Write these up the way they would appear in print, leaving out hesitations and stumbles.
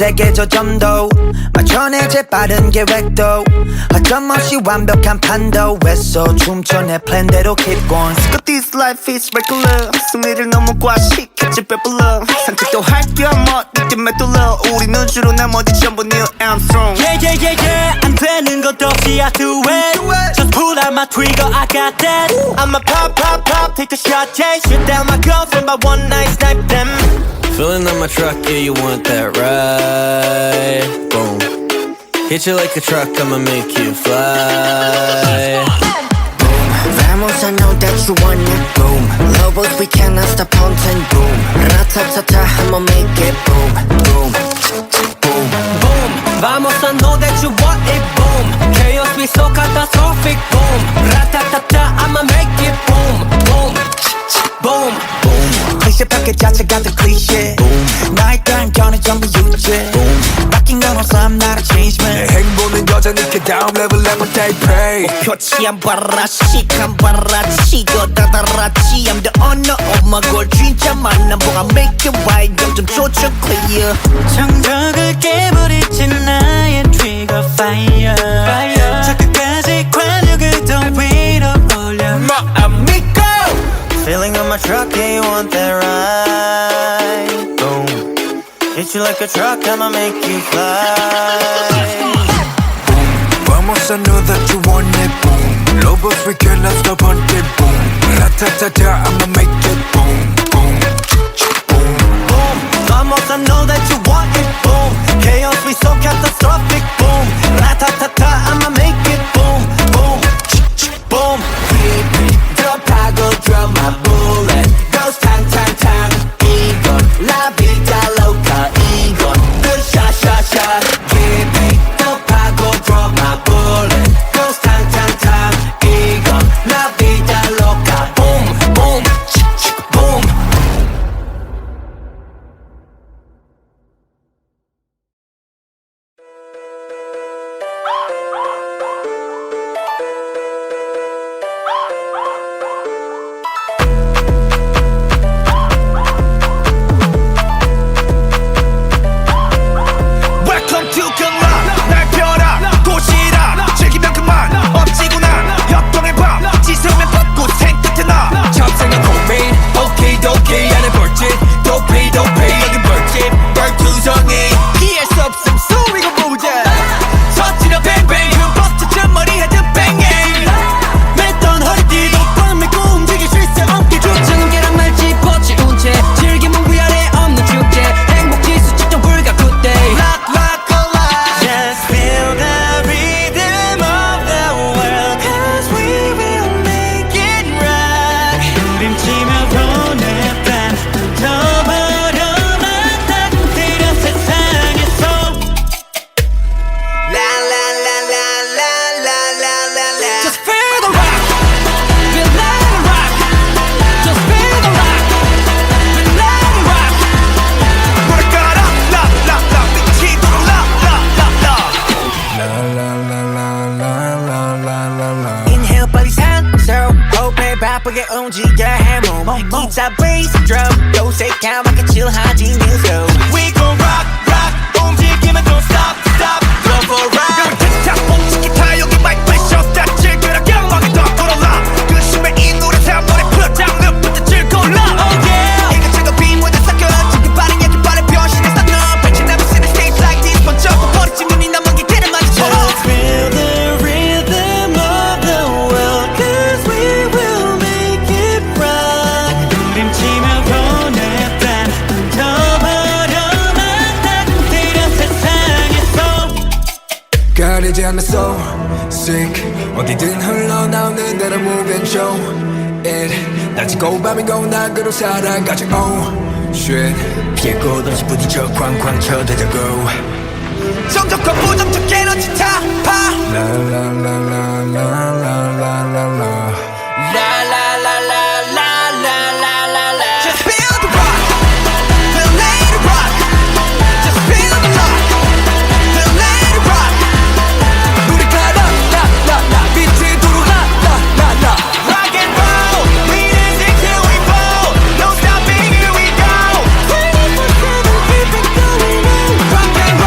세게 조점도 맞춰내 재빠른 계획도 어쩌없이 완벽한 판도 했어 춤춰 내 플랜대로 keep going. But this life is regular. 승리를 너무 과식했지 배불러. 산책도 할겸 어디쯤에 뚫러. 우리는 주로 나머지 전부 Neil Armstrong. 안 되는 것도 없이 I do it. Just pull out my trigger, I got that. I'ma pop, pop, pop, take a shot, yeah. Shoot down my girlfriend by one night, snipe them. Filling up my truck, yeah, you want that ride? Boom. Hit you like a truck, I'ma make you fly. Vamos, I know that you want it, boom. Lobos, we cannot stop hunting, boom. Ratatata, I'ma make it, boom, boom, boom, Boom, vamos, I know that you want it, boom. Chaos be so catastrophic, boom. Ratatata, I'ma make it, boom, boom, boom, boom. 클리셰 패킷 자체가 더 클리셰 나의 단견은 전부 유죄 바뀐 건 없어 I'm not a change man 내 행보는 여전히 그 다음 레벨 level they pray 표치 안 봐라 시간 봐라 치고 다다라치 I'm the owner of my goal 진짜 만남 보가 make it right 점점 조절 clear 정적을 깨버리지 나의 trigger fire 저 끝까지 관력을 더 위로 올려 amigo Filling up my truck, yeah, you want that ride Boom Hit you like a truck, I'ma make you fly Vamos, I know that you want it, boom. Lobos, we cannot stop hunting, boom. Ratatata, I'ma make it, boom, boom, boom, boom. Vamos, I know that you want it, boom. Chaos be so catastrophic, boom. Ratatata, I'ma make it, boom, boom, boom. Drop, I go drop my bullet Goes tang, tang, tang 이건 La vida loca 이건 The shot, shot, shot Give me Drop, I go drop my bullet Goes tang, tang, tang 이건 La vida loca Boom, boom, boom. Welcome to Gumla 날 펴라 도시라 즐기면 그만 엎지구나 협동의 밤 지새우면 벚꽃 생끝에 나 잡생각 고민 오키도키 안에 벌집 도피 여기 벌집 벌투성이 피할 수 없음 소리가 보자 터지려 뱅뱅 흠뻑 머리 헤드 뱅잉 맸던 허리띠도 꽉 메고 움직일 수 있어 어깨 조차는 계란말 짚어치운 채 즐기면 위아래 없는 축제 행복지수 측정 불가 good day Rock rock alive Just feel the rhythm of the world Cause we will make it right 부림치며 보냈단 져버려만 딱 들여 세상에서 La la la la la la la la la Just feel the rock Feel let it rock Just feel the rock Feel let it rock 노래 깔아 la la la 빛이 도록 la la la la Inhale 빨리 산소 호흡해 바쁘게 움직여 해 몸 기타 베이스 드럼 요색하게 칠하지 뮤소 We gon' rock rock 움직이면 don't stop stop Go for a ride 기타 뽕치 기타 여기 마이크 프레셔 즐거라 경험하게 더 걸어라 그 심해 이 노래 사물에 풀어 장르부터 즐거라 Oh yeah 이것저것 빈무대 섞여 지금 빠른 얘기 빠른 변신했어 너 빛이 never seen a stage like this 번쩍 버리지 눈이 남은 게 걔를 마주쳐 Just feel the rhythm of the world Cause we will make it right 부림치며 보냈단 져버려만 딱 들여 세상에서 가리지 않는 soul sick 어디든 흘러나오는 대로 move and show it 낮이고 밤이고 낙으로 살아가지 oh shit 피해 고동시 부딪혀 쾅쾅 쳐대자고 정적과 부정적 에너지 타파 La la la la la la la la la La la la la la la la la la Just feel the rock Feel let it rock Just feel the rock Feel let it rock 우리 가라 la la la 빛이 도록 la la la la Rock and roll We dancing till we fall No stopping here we go 24/7 keep it going on Rock and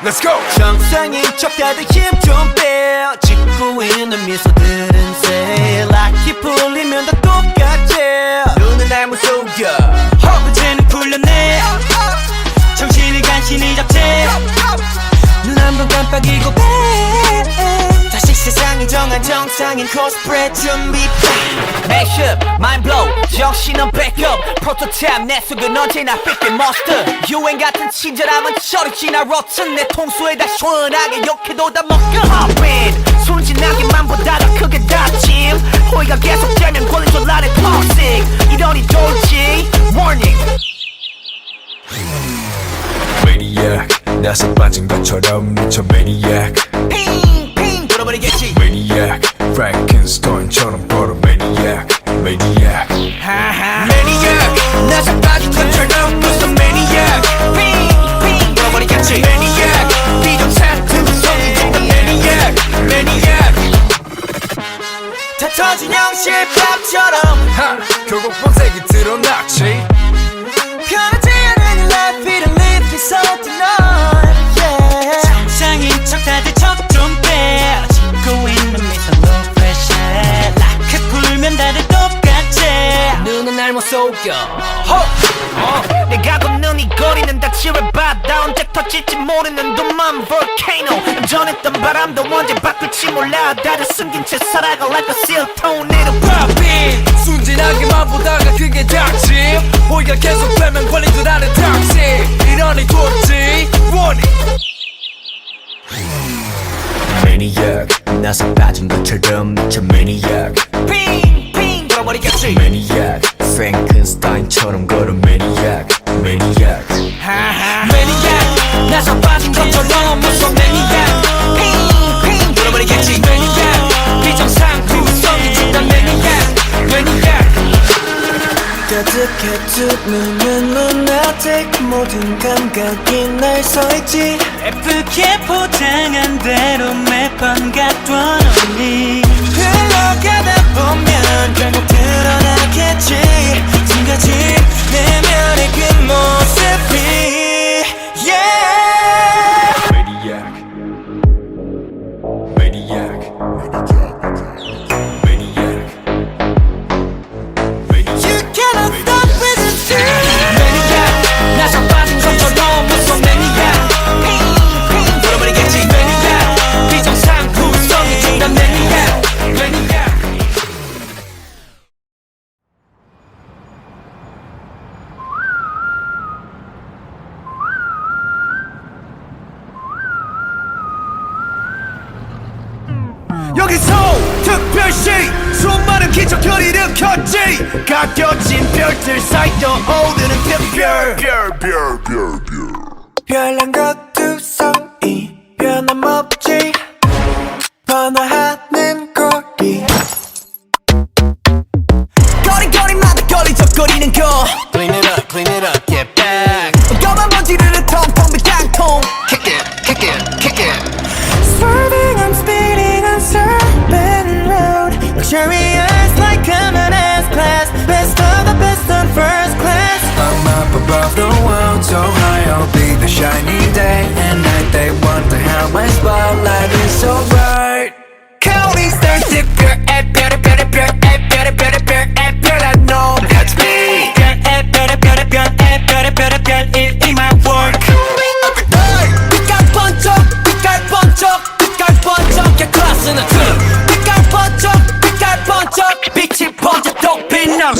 Let's go. 정상인 척 다들 힘 좀 빼. 짓고 있는 미소들은 say 락이 풀리면 다 똑같지. 눈은 날 무속여 허브제는 풀렸네 정신을 간신히 잡지 눈 한 번 깜빡이고 빼. 다시 세상이 정한 정상인 코스프레 준비. Mashup, mind blow, 정신은 backup. 프로토타입 내 속은 언제나 뺏긴 monster. 유행 같은 친절함은 저리 지나 rotten. 내 통수에 다 시원하게 욕해도 다 먹여. Hop in, 순진하게만 보다가 크게 다짐. 호의가 계속되면 권리줄 안에 toxic. 이러니 돌지 warning. Maniac 나서 빠진 것처럼 미쳐 Maniac 핑핑 돌아버리겠지. Maniac Frankenstein처럼 걸어 Maniac Maniac Maniac 나서 빠진 것처럼 무슨 Maniac 핑핑 돌아버리겠지. Maniac 비정상투성이 진짜 Maniac Maniac 다 터진 형실밥처럼 하 결국 본색이 드러났지 편하지 않은 life it live so tonight yeah. 정상인 척 다들 척 좀 빼 짓고 있는 미소 no pressure 락해 풀면 다들 똑같지 눈은 날 못 속여. 내가 걷는 이 거리는 다 칠해봤다 언제 터질지 모르는 도만 volcano 전했던 바람도 언제 바꿀지 몰라 다들 숨긴 채 살아가 like a seal tornado Poppin 순진하게만 보다가 그게 닥침 호의가 계속되면 걸린 줄 아는 toxic 이러니 돌지 warning Maniac 나서 빠진 것처럼 미쳐 Maniac 핑핑 돌아버리겠지. Maniac Frankenstein처럼 걸어 Maniac Maniac Maniac 나서 빠진 것처럼 무슨 Maniac 핑핑 돌아버리겠지. Maniac 비정상투성이 진짜 Maniac Maniac 가득해 두 눈은 lunatic 모든 감각이 날 서있지. 예쁘게 포장한 대로 매번 갖던 언니 흘러가다 보면 결국 드러나겠지. 지금까지 내면의 그 모습이 yeah. Maniac Maniac Maniac You cannot stop with the truth. Maniac 나서 빠진 것처럼 무슨 Maniac 핑핑 돌아버리겠지. Maniac 비정상투성이 진짜 Maniac Maniac 여기서 특별시 수많은 기적을 일으켰지 가려진 별들 사이 떠오르는 별난 것두성이 변함없지. 번화하는 거리 거리거리마다 걸리적거리는 거 Clean it up, get back. 검은 먼지를 통통 빈 깡통 Kick it Swerving, I'm speeding on Serpent Road Luxurious like coming S-Class Best of the best on first class. I'm up above the world so high I'll be the shining day and night They wonder how my spotlight is so bright Counting stars, differ at 별의 별난 놈 That's me. 별의 in my work 빛깔 번쩍 야 클래스는 트름 빛깔 번쩍 빛이 번쩍 똑빛 나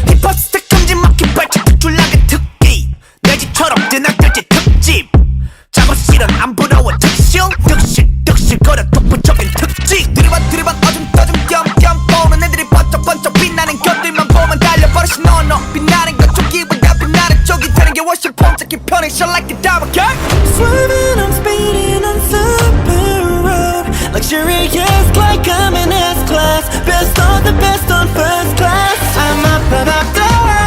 힙합 스택 큼지막히 발짝 툭줄나게 특기 내 집처럼 뜨나들지 특집 작업실은 안 부러워 득실 거려 독보적인 특징 들이받 어둠 겸 보는 애들이 번쩍 빛나는 것들만 보면 달려버리시 no 빛나는 것 쪽이보다 빛나는 쪽이 되는 게 훨씬 폼잡기 편해 Shine like a diamond girl Swerving, I'm speeding on Super Road Luxurious like I'm in S-Class Best of the best on first class I'm up above the world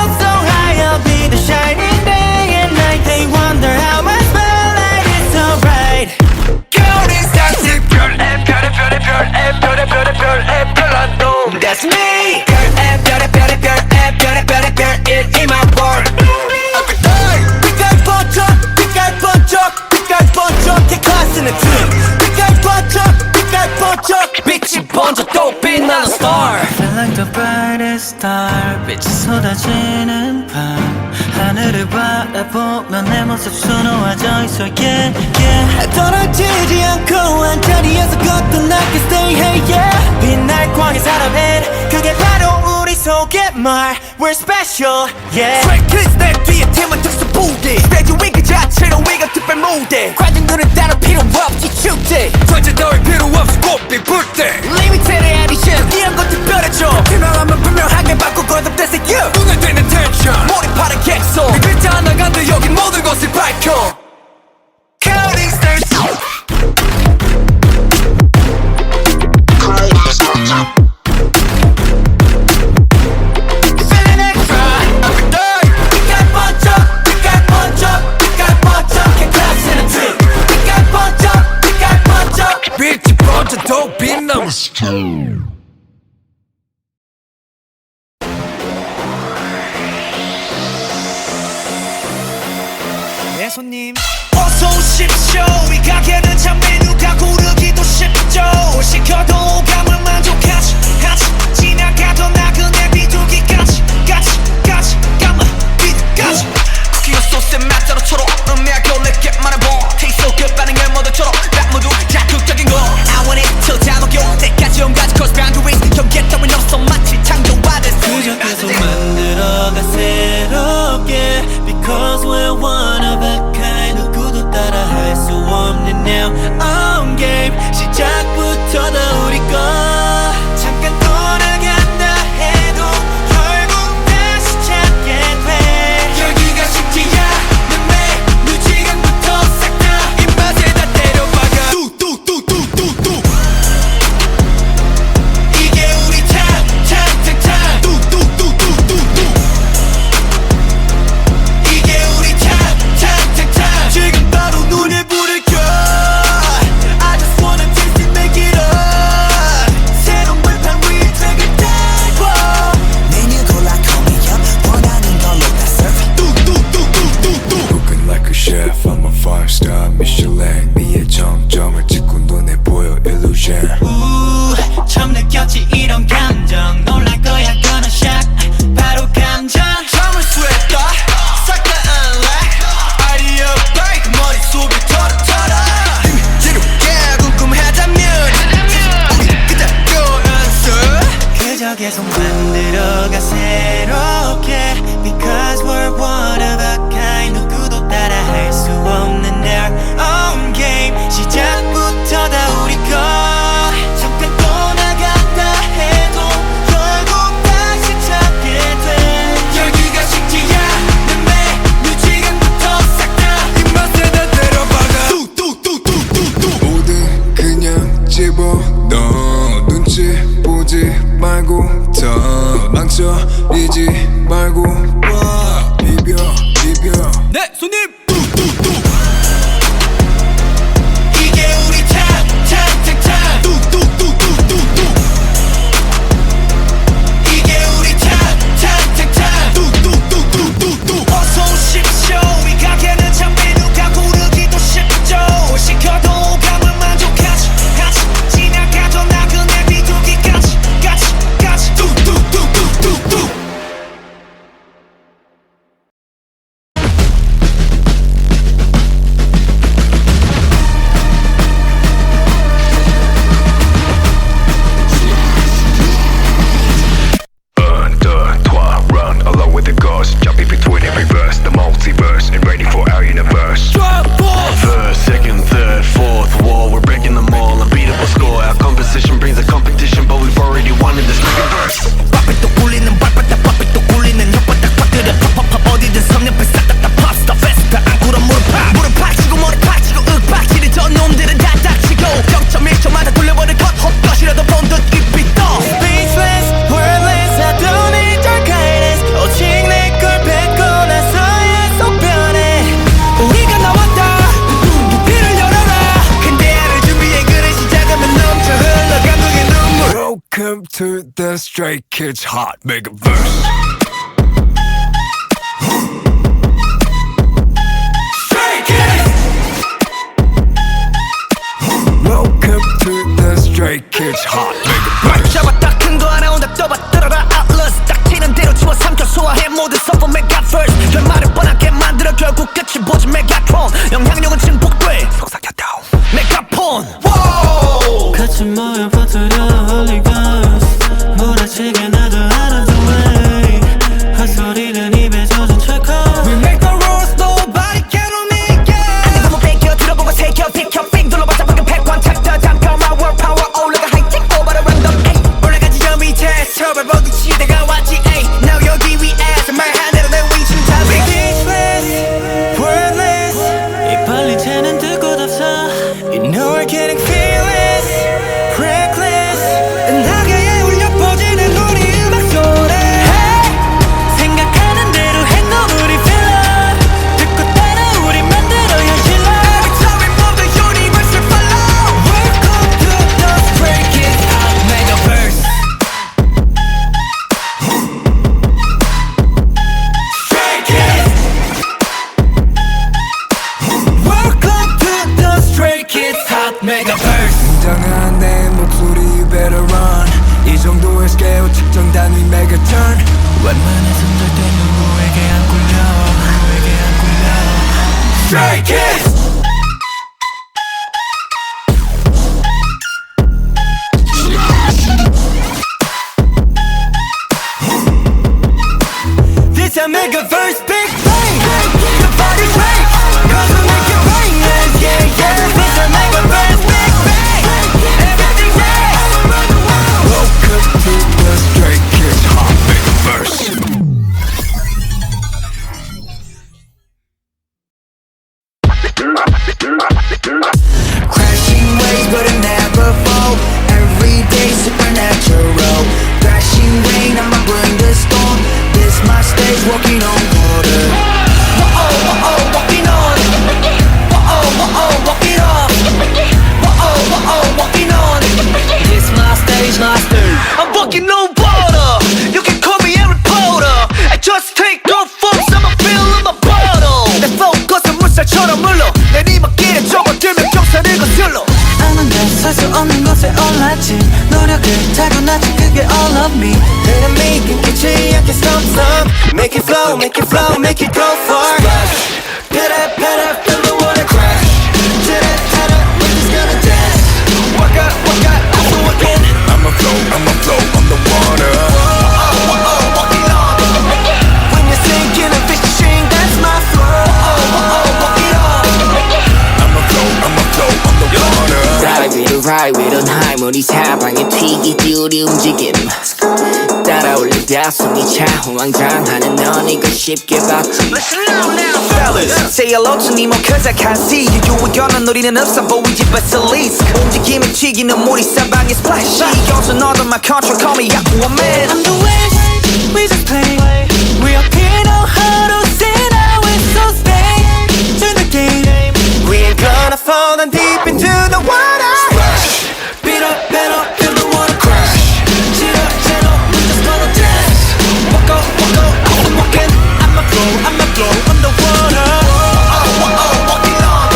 star 빛이 쏟아지는 밤 하늘을 바라보며 내 모습 수놓아져 있어 yeah yeah 떨어지지 않고 한자리에서 걷던 I can stay hey yeah 빛날 광의 사람은 그게 바로 우리 속의 말 We're special yeah Straight kids 내 뒤에 팀은 특수 부대 스테이지 위 그 자체로 위가 특별 무대 관중들은 따로 필요 없지 축제 전체 따위 필요 없이 꽃빛 불때 Limited edition 이런 거 특별해져 분명하면 분명하게 바꾸고 거듭돼서 you 눈에 띄는 텐션 몰입하는 객소 그 글자 하나 간다 여긴 모든 것을 밝혀 Counting stars Feeling extra every day 빛깔 번쩍 빛깔 번쩍 빛깔 번쩍 K-Class in a trip 빛깔 번쩍 빛깔 번쩍 빛이 번쩍도 빛나 네 손님 어서 오십시오 이 가게는 참 메뉴가 고르기도 쉽죠 시켜도 오감을 만족하지 지나가던 나그네 비둘기까지 까지 까만 빛까지 쿠키와 소스의 맛대로 초록 음미하고 내게 말해봐 Taste so good 반응을 모두처럼 딱 모두 자극적인 거 I want it till 다 녹여 때까지 온가지 cross boundaries 경계 따윈 없어 마치 창조받은 그저 계속 만들어가 새롭게 Because we're one of a kind 누구도 따라 할 수 없는 now on game 시작부터 다 우리 거 잠깐 떠나간다 해도 결국 다시 찾게 돼 열기가 식지 않는 메뉴 지금부터 싹 다 입맛에 다 때려박아 뚜뚜뚜뚜뚜뚜 이게 우리 탕탕탕탕 뚜뚜뚜뚜뚜뚜 이게 우리 탕탕탕탕 지금 바로 눈에 불을 켜 I just wanna taste it make it up 새로운 불판 위에 트랙을 달고 메뉴 골라 call me up 원하는 걸로 다 serve 뚜뚜뚜뚜뚜뚜 Cooking like a chef, I'm a 5-star Michelin 미의 정점을 찍고 눈에 보여 illusion 처음 느꼈지 이런 감정 놀랄 거야 gonna shock 바로 감정 잠을 쇠했다 싹 다 unlock 아이디어 break 머릿속을 털어 지루게 궁금하다면 우리 그대로 answer 그저 계속 만들어가 새롭게 Because we're one of a kind 누구도 따라 할 수 없는 their own game 시작부터 다 우리 거 잠깐 떠나간다 해도 결국 다시 찾게 돼 열기가 식지 않는 메뉴 지금부터 싹 다 입맛에 다 때려박아 뚜뚜뚜뚜뚜뚜 모든 그냥 집어넣어 눈치 보지 말고 더 망설이지 말고 와 비벼 네 손님 뚜뚜뚜 이게 우리 탕탕탕탕 뚜뚜뚜뚜뚜뚜 이게 우리 탕탕탕탕 뚜뚜뚜뚜뚜뚜 어서 오십시오 이 가게는 참 메뉴가 고르기도 쉽죠 시켜도 오감을 만족하지 지나가던 나그네 비둘기까지 뚜뚜뚜뚜뚜뚜 Run along with the gods, jumping between every verse, the multiverse, and ready for our universe. First, second, third, fourth wall, we're breaking them all, unbeatable score. Our composition brings a competition, but we've already won in this second verse. 밥이 또 굴리는 발바닥 밥이 또 굴리는 혓바닥 빠뜨려 팝팝팝 어디든 섭렵해 싹다 팝스타 페스타 안구로 무릎 팍치고 머리 팍치고 윽박치는 저 놈들은 다 닥치고 0.1초마다 돌려버릴 것 헛것이라도 본 듯 입이 떠 Speechless, wordless, I don't need your guidance 오직 내 걸 뱉고 나서야 속 변해 우리가 나왔다 길을 열어라 근대화를 준비해 그래 시작하면 넘쳐 흘러 감동의 눈물 Welcome to the Stray Kids Hot Megaverse Welcome to the Stray Kids Hot Megaverse 잡았다 큰 거 하나 온다 떠봐 들어라 Atlas 딱 Stray Kids. This a mega verse, big bang. The body break, cause we make it rain, yeah, yeah, yeah. This a mega verse, big bang. Everything yeah. Welcome to the Stray Kids Hot Mega Verse. Crashing waves but it never fall. Every day supernatural. Crashing rain, I'ma bring the storm. This my stage, walking on water. Whoa, walking on. Whoa, walking on. Whoa, walking on. This my stage, my stage. I'm walking on water. You can call me Harry Potter. I just take off force, I'ma fill in my bottle. 내 focus은 물살처럼 흘러. 내리막길에 접어들면 경사를 거슬러. 아는 데 살 수 없는 곳에 올랐지. 노력을 타고났지, 그게 all of me. Dynamic 끊기지 않게 some Make it flow, make it flow, make it go far. Better, feel the water crash. Titter, we're just gonna dance. Walk out, I'm working. I'ma flow on the water. Walking on. When you're sinking and fishing, that's my flow. Walking on. I'ma flow on the water. Ride with on high 우리 사방에 튀기지 우리 움직임 따라올리다 숨이 차 호황장하는 넌 이걸 쉽게 바꿔 Listen now, fellas. Say hello to Nemo cause I can't see you. 유의견은 우리는 없어 보이지 basilisk. 움직임이 튀기는 물이 사방에 splash. 이것은 all of my control, call me Aquaman. I'm the wish, we just play. We up here know how to sit out with so stay to the game. We ain't gonna fall down deep into the water. Better, feel the water crash. Chitter, we're just gonna dance. Walk out, I'm walking. I'ma flow on the water. Walking on.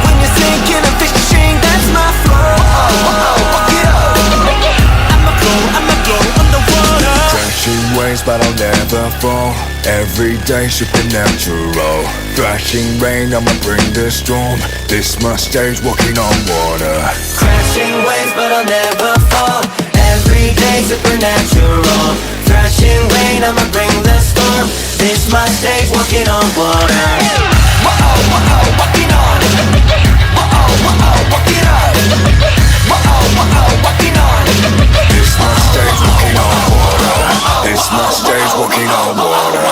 When you're sinking and fishing, that's my flow. Walk it up. I'ma flow on the water. Crashing waves but I'll never fall. Every day supernatural. Thrashing rain, I'ma bring the storm. This my stage, walking on water. Crashing waves, but I'll never fall. Every day supernatural. Thrashing rain, I'ma bring the storm. This my stage, walking on water. Whoa, walking on. Whoa, walking on. Whoa, walking on. This my stage, walking on water. This my stage, walking on water.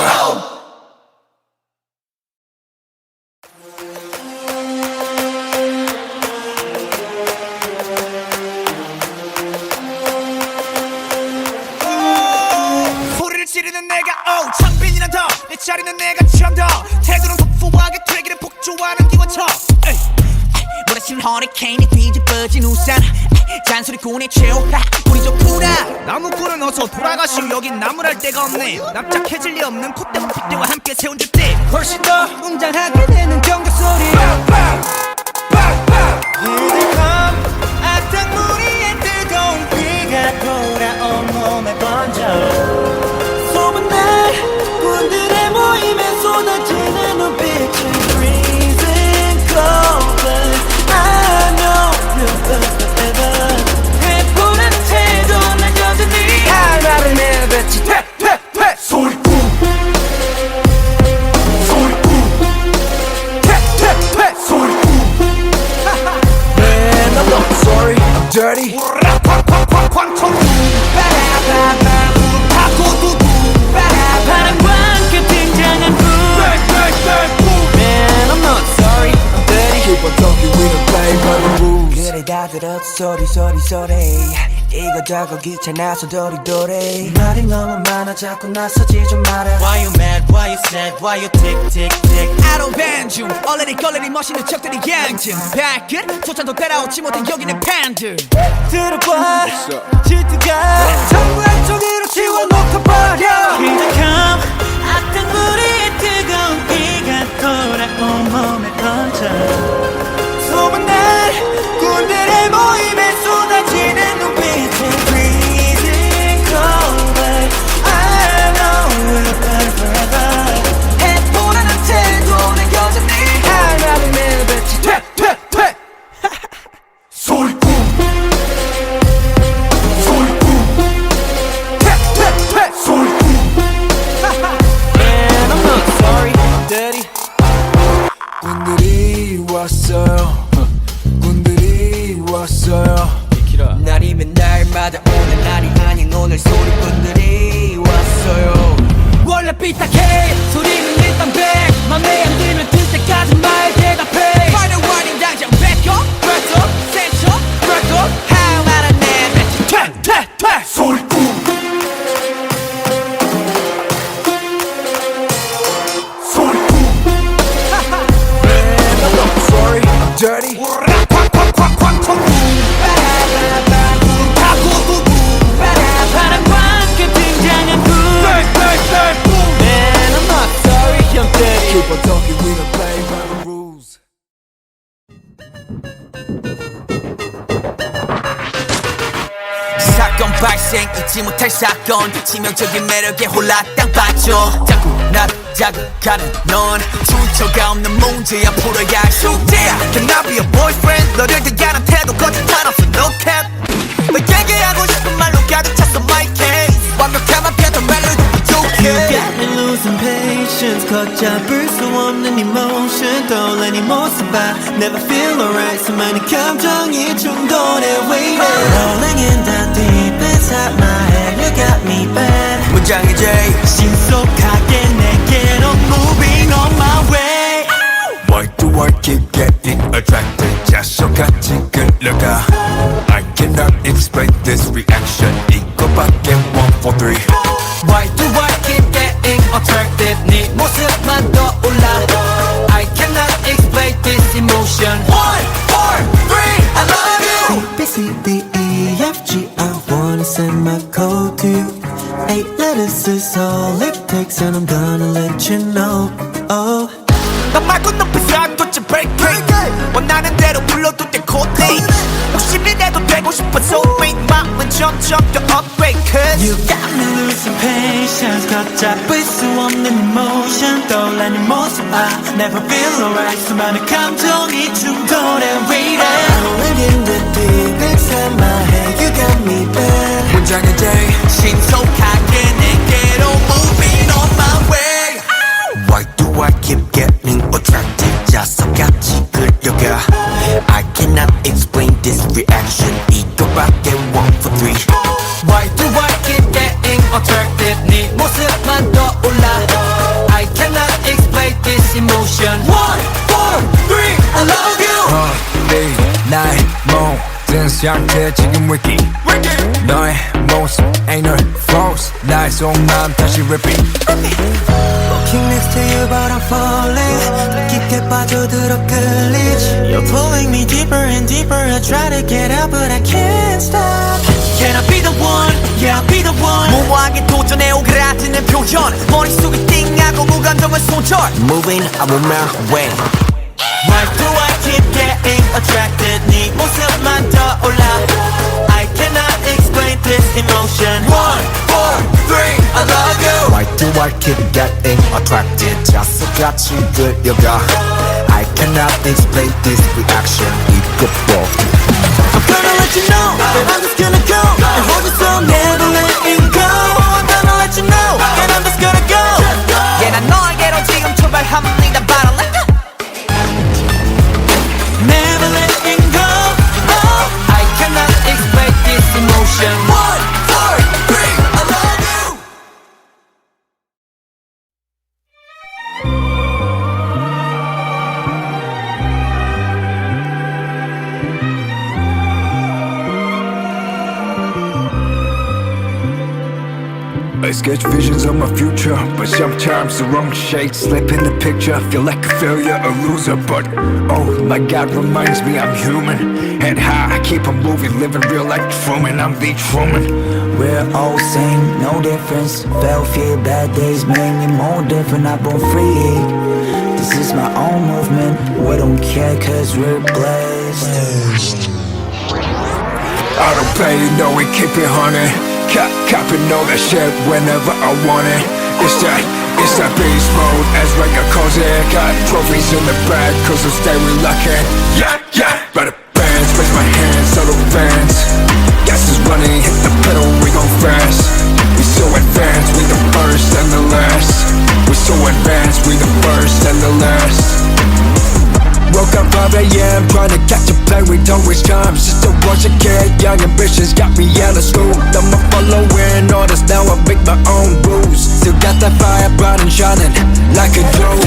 소리를 지르는 내가 창빈이란 더내 자리는 내가 처음 더 태도는 폭포하게 되기를 폭주하는 기관총 몰아친 허리케인이 뒤집어진 우산 잔소리꾼의 최후 우리 좋구나 나무꾼은 어서 돌아가시오 여긴 나무랄 데가 없네 납작해질 리 없는 콧대와 핏대와 함께 세운 듯대 훨씬 더 웅장하게 되는 경적 소리. 악당무리의 뜨거운 비가 돌아온 몸에 번져. 소문 날 군들의 모임에 쏟아지는 눈빛은 freezing cold, but I know you'll live forever. 해보는 태도 난 여전히 나를 내뱉지. 소리꾼 Man, I'm not sorry, I'm dirty. 바람과 함께 등장한 불. Man, I'm not sorry. I'm dirty. Keep on talking, we don't play by the rules. 그래 다 들었어 소리 이거저거 귀찮아서 도리도리 말이 너무 많아 자꾸 나서지 좀 마라. Why you mad? Why you sad? Why you tick tick tick? I don't ban 중 얼레리 멋있는 척들이 양증 발끝 소찬도 따라오지 못해 여기는 팬들 들어봐 질투가 전부 한쪽으로 치워놓고 버려. 기적함 악당무리의 뜨거운 비가 돌아온 몸에 번져. 소문날 군들의 모임에 쏟아지는 눈빛은 freezing cold, but I know we'll burn forever. 해보라는 태도는 여전히 평생 잊지 못할 사건 치명적인 매력에 홀라 땅 빠져 자꾸 나를 자극하는 넌 출처가 없는 문제야 풀어야 할 숙제야 Can I be a boyfriend 너를 대하는 태도 거짓말 없어 no cap 너에게 하고 싶은 말로 가득 찼어 my case 완벽함만 펴던 멜로디 부족해 You got me losing patience 걷잡을 수 없는 emotion 떠올린 이 모습 봐 Never feel alright 수많은 감정이 충돌해 waiting Rolling in the deep inside my head You got me bad 문장의 J 신속하게 내게로 moving on my way Why do I keep getting attracted 자석같이 끌려가 I cannot explain this reaction 이거밖에 1, 4, 3 Why do I keep getting attracted 네 모습만 떠올라 I cannot explain this emotion 1, 4, 3 I love you A, B, C, D, E, F, G I wanna send my code to you 8 letters is all it takes and I'm gonna let you know Oh 너 말고 높이서 도대체 break 원하는 대로 불러도 돼 코딩 욕심이라도 되고 싶어 soulmate 마음은 점점 더 upgrade Cause You got me losing patience 걷잡을 수 없는 emotion 떠올린 이 모습 I never feel alright 수많은 감정이 충돌해 waiting Rolling in the deep inside my head You got me bad 문장의 J 신속하게 내게로 moving on my way Why do I keep getting attracted 자석같이 끌려가 I cannot explain this reaction 이거밖에 1, 4, 3 Why do I keep getting attracted 네 모습만 떠올라 I cannot explain this emotion 1, 4, 3 I love you 네 나의 모든 상태 지금 wiki 너의 모습 ain't no false 나의 속마음 다시 repeat Walking next to you but I'm falling 깊게 빠져들어 끌리지 You're pulling me deeper and deeper I try to get out but I can't stop Can I be the one? Yeah I'll be the one 무모하게 도전해 오그라드는 표현 머릿속이 띵하고 무감정은 소절 Moving I'm on my way Why do I keep getting attracted 네 모습만 떠올라 I cannot explain this emotion 1, 4, 3 I love you Why do I keep getting attracted 자석같이 끌려가 I cannot explain this reaction 이것도 I'm gonna let you know that I'm just gonna go and hold you so never letting go I'm gonna let you know that I'm just gonna go Yeah 난 너에게로 지금 출발합니다 But I let go Never letting go oh. I cannot explain this emotion 1, 4, 3 I love you I sketch visions of my future, but sometimes the wrong shades slip in the picture. Feel like a failure, a loser, but oh my God, reminds me I'm human. Head high, I keep on moving, living real like Truman. I'm the Truman. We're all same, no difference. Fell fear, bad days made me more different. I born free. This is my own movement. We don't care cause we're blessed. I don't pay, you know we keep it honey. Copping all that shit whenever I want it. It's that beast mode, as Rega calls it. Got trophies in the bag, cause I stay reluctant. Yeah, better bands, raise my hands, subtle fans. Gas is running, hit the pedal, we gon' fast. We so advanced, we the first and the last. We so advanced, we the first and the last. Woke up 5 a.m. trying to catch a plane, we don't waste time. Just a bunch of kid, young ambitions got me out of school. I'm a following orders, now I make my own rules. Still got that fire bright and shining like a jewel.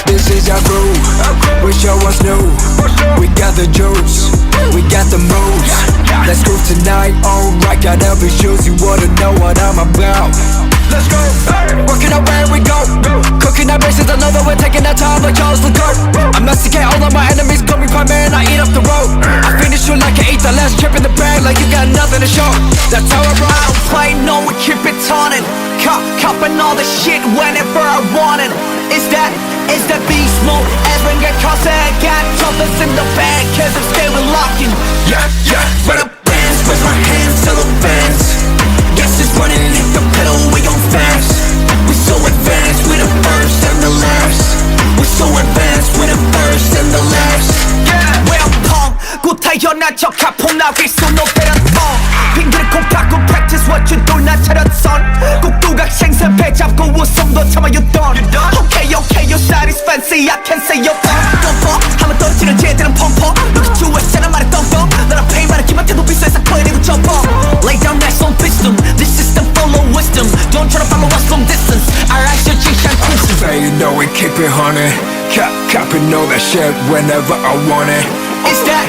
This is our crew, we show us new. We got the juice, we got the moves. Let's go tonight, alright, got every shoes. You wanna know what I'm about. Let's go, working out where we go. Cooking our bases, I know that we're taking our time like Charles Leclerc. I masticate all of my enemies, call me prime man, I eat up the road. I finish you like I ate the last chip in the bag, like you got nothing to show. That's how I roll. I don't play, no, we keep it turning. Copping all the shit whenever I want it. It's that beast mode. As when get caught, I got troubles in the bag, cause I'm still locking. Yeah, better bands, raise my hands, tell them fans. running, hit the pedal, we gon' fast. We so advanced, we the first and the last. We so advanced, we the first and the last. 웰펑 곧 태어난 척 하품 나길 수 높이는 펑 핑계를 콩 팍고 practice what you do 나 차렸선 꼭두각 생선 배 잡고 웃음도 참아였던 Okay okay your style is fancy I can say you're 펑펑 한번 던지는 쟤들은 펑펑 Look at you 했잖아 말에 떵떵 나랑 페이 말을 기만해도 비싸해서 커이리고 점퍼 Lay down that song wisdom This system full of wisdom Don't try to follow us from distance Alright your G-Shan Christian Say you know we keep it honey. Copy know that shit whenever I want it. It's that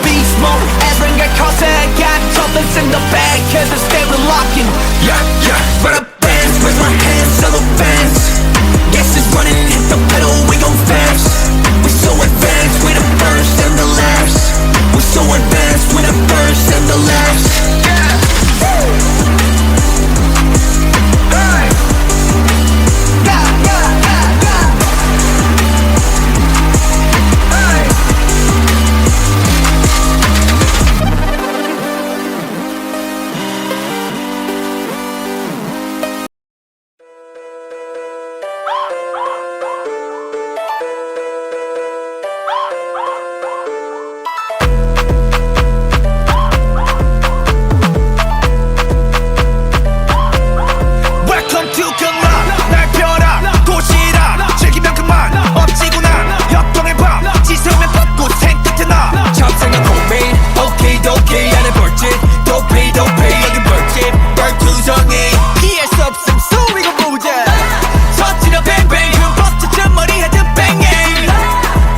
beast mode Everyone get caught got troubles in the bag Cause it's still locking Yeah, yeah. For the bands, with my hands, all the fans. Yes, it's running, hit the pedal, we gon' fast. We so advanced, we the first and the last. We so advanced, we the first and the last. Welcome to 경락 날 펴라 도시락 즐기면 그만 엎지구나 역동의 밤 지새우면 벚꽃 생끝에 나 잡생각 고민, 오케이 안에 벌집. 도피 여기 벌집. 벌투성이 피할 수 없음 소리가 보자 터치려 뱅뱅 흠뻑 머리 헤드 뱅뱅.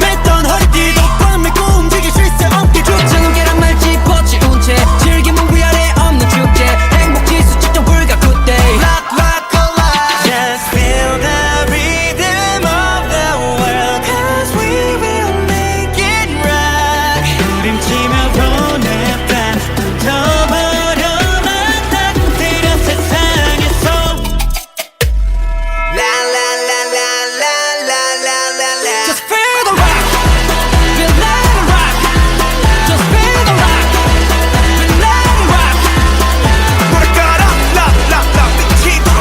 맸던 허리띠도 꽉 메고 움직일 수 있어 어깨 주장은 계란말 짚어치운 채 즐기면 위아래 없는 축제 행복지수 측정 불가 good day Lock alive Just feel the rhythm of the world Cause we will make it rock 부림치며 보내반 더 버려만 따뜻해려 세상에서 Just feel the rock Feel let it rock Just feel the rock Feel let it rock 노래 깔아 라라라 미치도록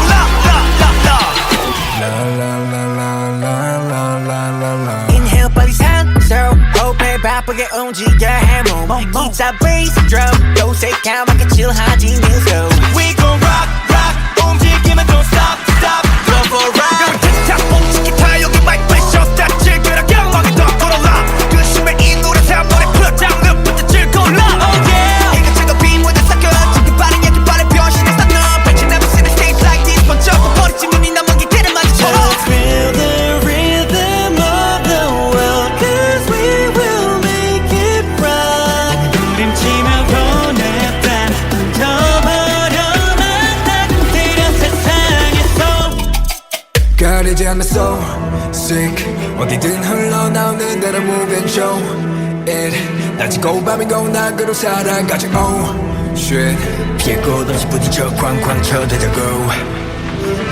라라라라 Inhale 빨리 산소 호흡에 바쁘게 움직여 해몸 기타 베이스 드럼 요색하게 칠하지 뮤소 We gon' rock rock 움직이면 don't stop stop Go for a ride 틱탁 뽕치기 타 여기 마이크 프레셔 스타트 그랑 영광이 더 돌아라 그 심해 이 노래 사물에 풀어 장르부터 즐거울라 Oh yeah 이것저것 빈무대 섞여 지금 빠른 얘기 빠른 변신했어 너 Bet you never seen a stage like this 번쩍 버리지 눈이 남은 게 걔를 마주쳐 Just feel the rhythm of the world Cause we will make it rock 부림치며 보내반 더 버려만 따뜻해려 세상에서 가리지 않는 so sick. 어디든 흘러나오는 대로 move and show it. 낮이고 밤이고 낙으로 살아가지 oh shit. 피해고 던지 부딪혀 쾅쾅 쳐대자고.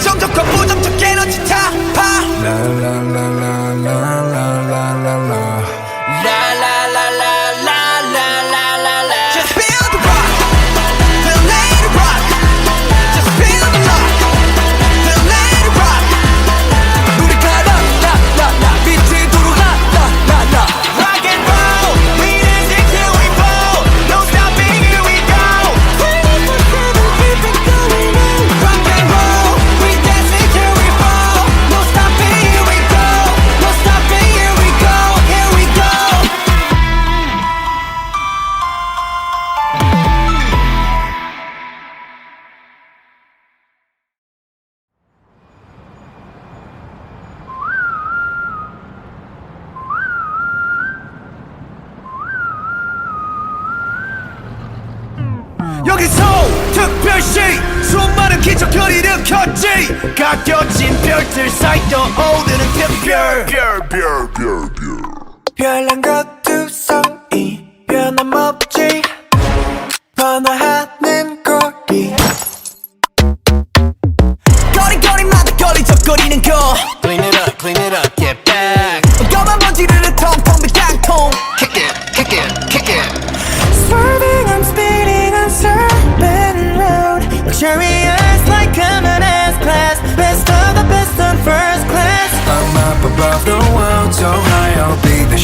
정적과 부정적 에너지 타파 La la la la la la la la la. Just feel the rock Feel let it rock Just feel the rock Feel let it rock 우리 가라 라라라 미치도록 라라라라. Rock and roll We dance it till we fall No stopping here we go 24/7 keep it going on Rock and roll We dance it till we fall No stopping here we go No stopping here we go Here we go 여기서 특별시 수많은 기적을 일으켰지 가껴진 별들 사이 떠오르는 특별 별난 것두성이 변함없지 번화하는 거리 거리거리마다 거리적거리는 거 Clean it up, get back 검은 먼지를 텅텅 빈 땅통 Kick it Swerving, I'm speeding on Serpent Road Luxury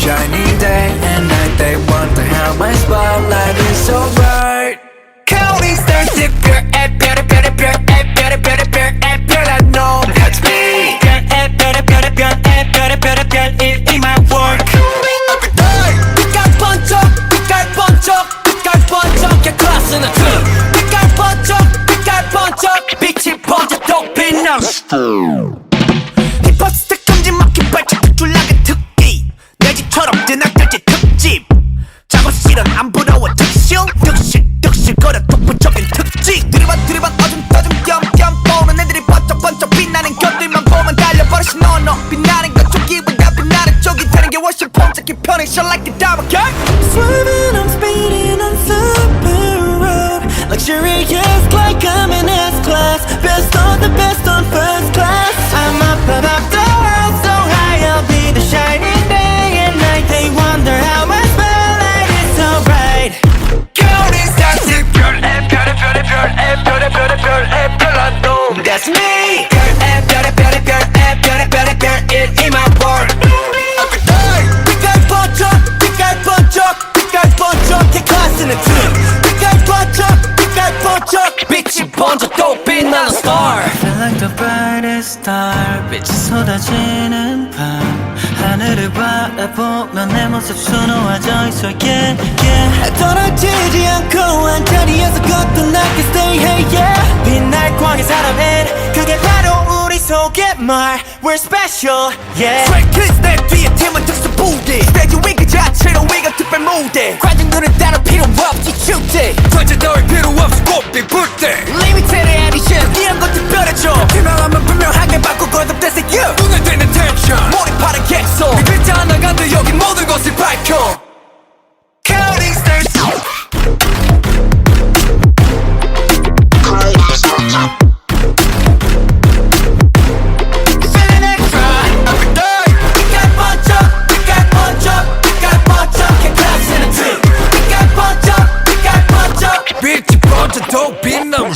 shiny day and night. They wonder how my spotlight is so bright. Counting stars, if you're at better, better, better, at better, better, better, at better, I know that's me. At better, better, better, at better, better, better, it in my work. 빛깔 번쩍 빛깔 번쩍 빛깔 번쩍 클래스는 트 빛깔 번쩍 빛이 번져 또 빛나 힙합 스택 금지 막힌 발짝 툭툴나게 특기 내 집처럼 뜨나들지 특집 작업실은 안 부러워 특실 득실거려 독보적인 특징 들이반 어둠 떠줌 겸겸 보는 애들이 번쩍번쩍 빛나는 곁들만 보면 달려버릇이 너너 빛나는 것 쪽이보다 빛나는 쪽이 되는 게 훨씬 번쩍히 편해 Shine like a diamond girl Swerving, I'm speeding on super road. Luxurious like I'm in S-Class. Best on the best on first class. I'm up above the world so high. I'll be the shining day and night. They wonder how my spotlight is so bright. Counting stars if you're at better, better, better, at better, better, better, at better, I know that's me. At better, better, better, at better, better, better, it in my work. 빛깔 번쩍 클래스는 트 빛깔 번쩍 빛이 번져 또 빛나는 star Feel like the brightest star. 빛이 쏟아지는 밤. 하늘을 바라보면 내 모습 수놓아져 있어. Yeah, yeah. 떨어지지 않고 한 자리에서 거듭나게 stay hey yeah. 빛날 광의 사람은 그게 바로 우리 속의 말. We're special, yeah. Straight kids 내 뒤에 팀은 특수 부대 스테이지 위 그 자체로 위가 특별 무대 관중들은 따로 필요 없지 축제 전체 너의 필요 없이 꽃빛 불때 Limited edition 이런 것 특별해져 희망하면 분명하게 바꾸고 거듭대세 you 눈에 띄는 텐션 몰입하는 객소 네 글자 하나간데 여기 모든 것을 밝혀 Counting stars Feeling extra every day 빛깔 번쩍 클래스는 트 빛깔 번쩍 빛이 번져 더 빛나는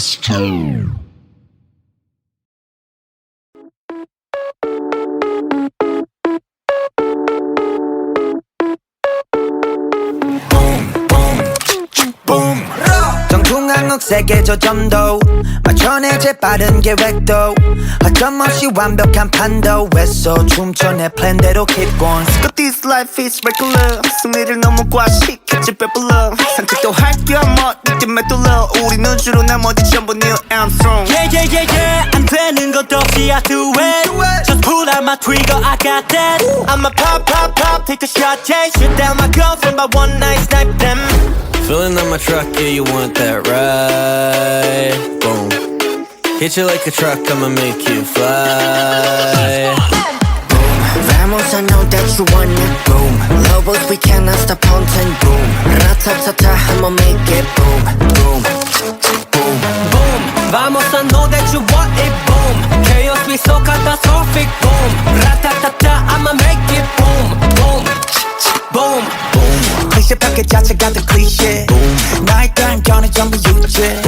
정중앙 세계 저점도 맞춰내 재빠른 계획도 어점없이 완벽한 판도에서 춤춰 내 플랜대로 keep going. But this life is regular 승리를 너무 과식했지 배불러 산책도 할겸 어디쯤에 뚫러 우리는 주로 나머지 전부 Neil Armstrong Yeah, yeah, yeah, yeah. 안 되는 것도 없이 I do it. Just pull out my trigger, I got that. I'ma pop, pop, pop, take a shot, yeah. Shoot down my girlfriend by one night, snipe them. Feeling on my truck, yeah, you want that ride. Boom. Hit you like a truck, I'ma make you fly. Vamos, I know that you want it, boom. Lobos, we cannot stop haunting, boom. Ratatata, I'ma make it, boom, boom, boom. boom Vamos I know that you want it boom Chaos be so catastrophic boom Ratatata I'ma make it boom boom boom 클리셰 패킷 자체가 더 클리셰 나의 단견은 전부 유죄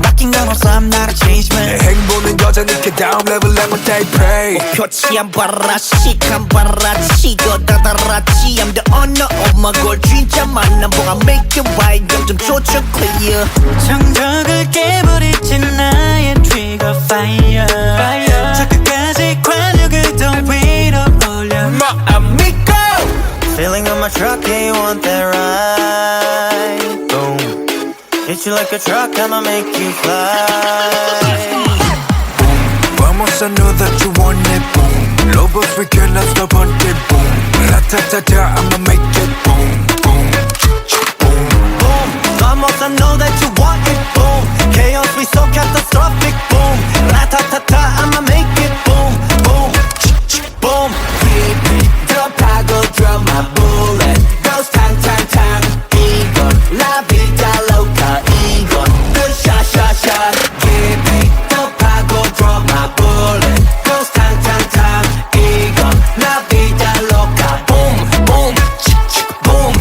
바뀐 건 없어 I'm not a change man 내 행보는 여전히 그 다음 레벨 level they pray 표치 안 봐라 시간 봐라 치고 다다라치 I'm the owner of my goal 진짜 만남 보가 make it right 영점 조절 clear 정적을 깨버리지 나의 trigger fire. 저 끝까지 관력을 더 위로 올려. My amigo Feeling on my truck, yeah, you want that ride Boom Hit you like a truck, I'ma make you fly Vamos, I know that you want it, boom. Lobos, we cannot stop until boom. Ratatata, I'ma make it boom, boom, boom. Boom Vamos, I know that you want it, boom Chaos be so catastrophic, boom Ratatata, I'ma make it boom, boom, boom 더 파고들어 my bullet Goes 탕탕탕 이건 La vida loca 이건 The shot shot shot 깊이 더 파고들어 my bullet Goes 탕탕탕 이건 La vida loca Boom boom boom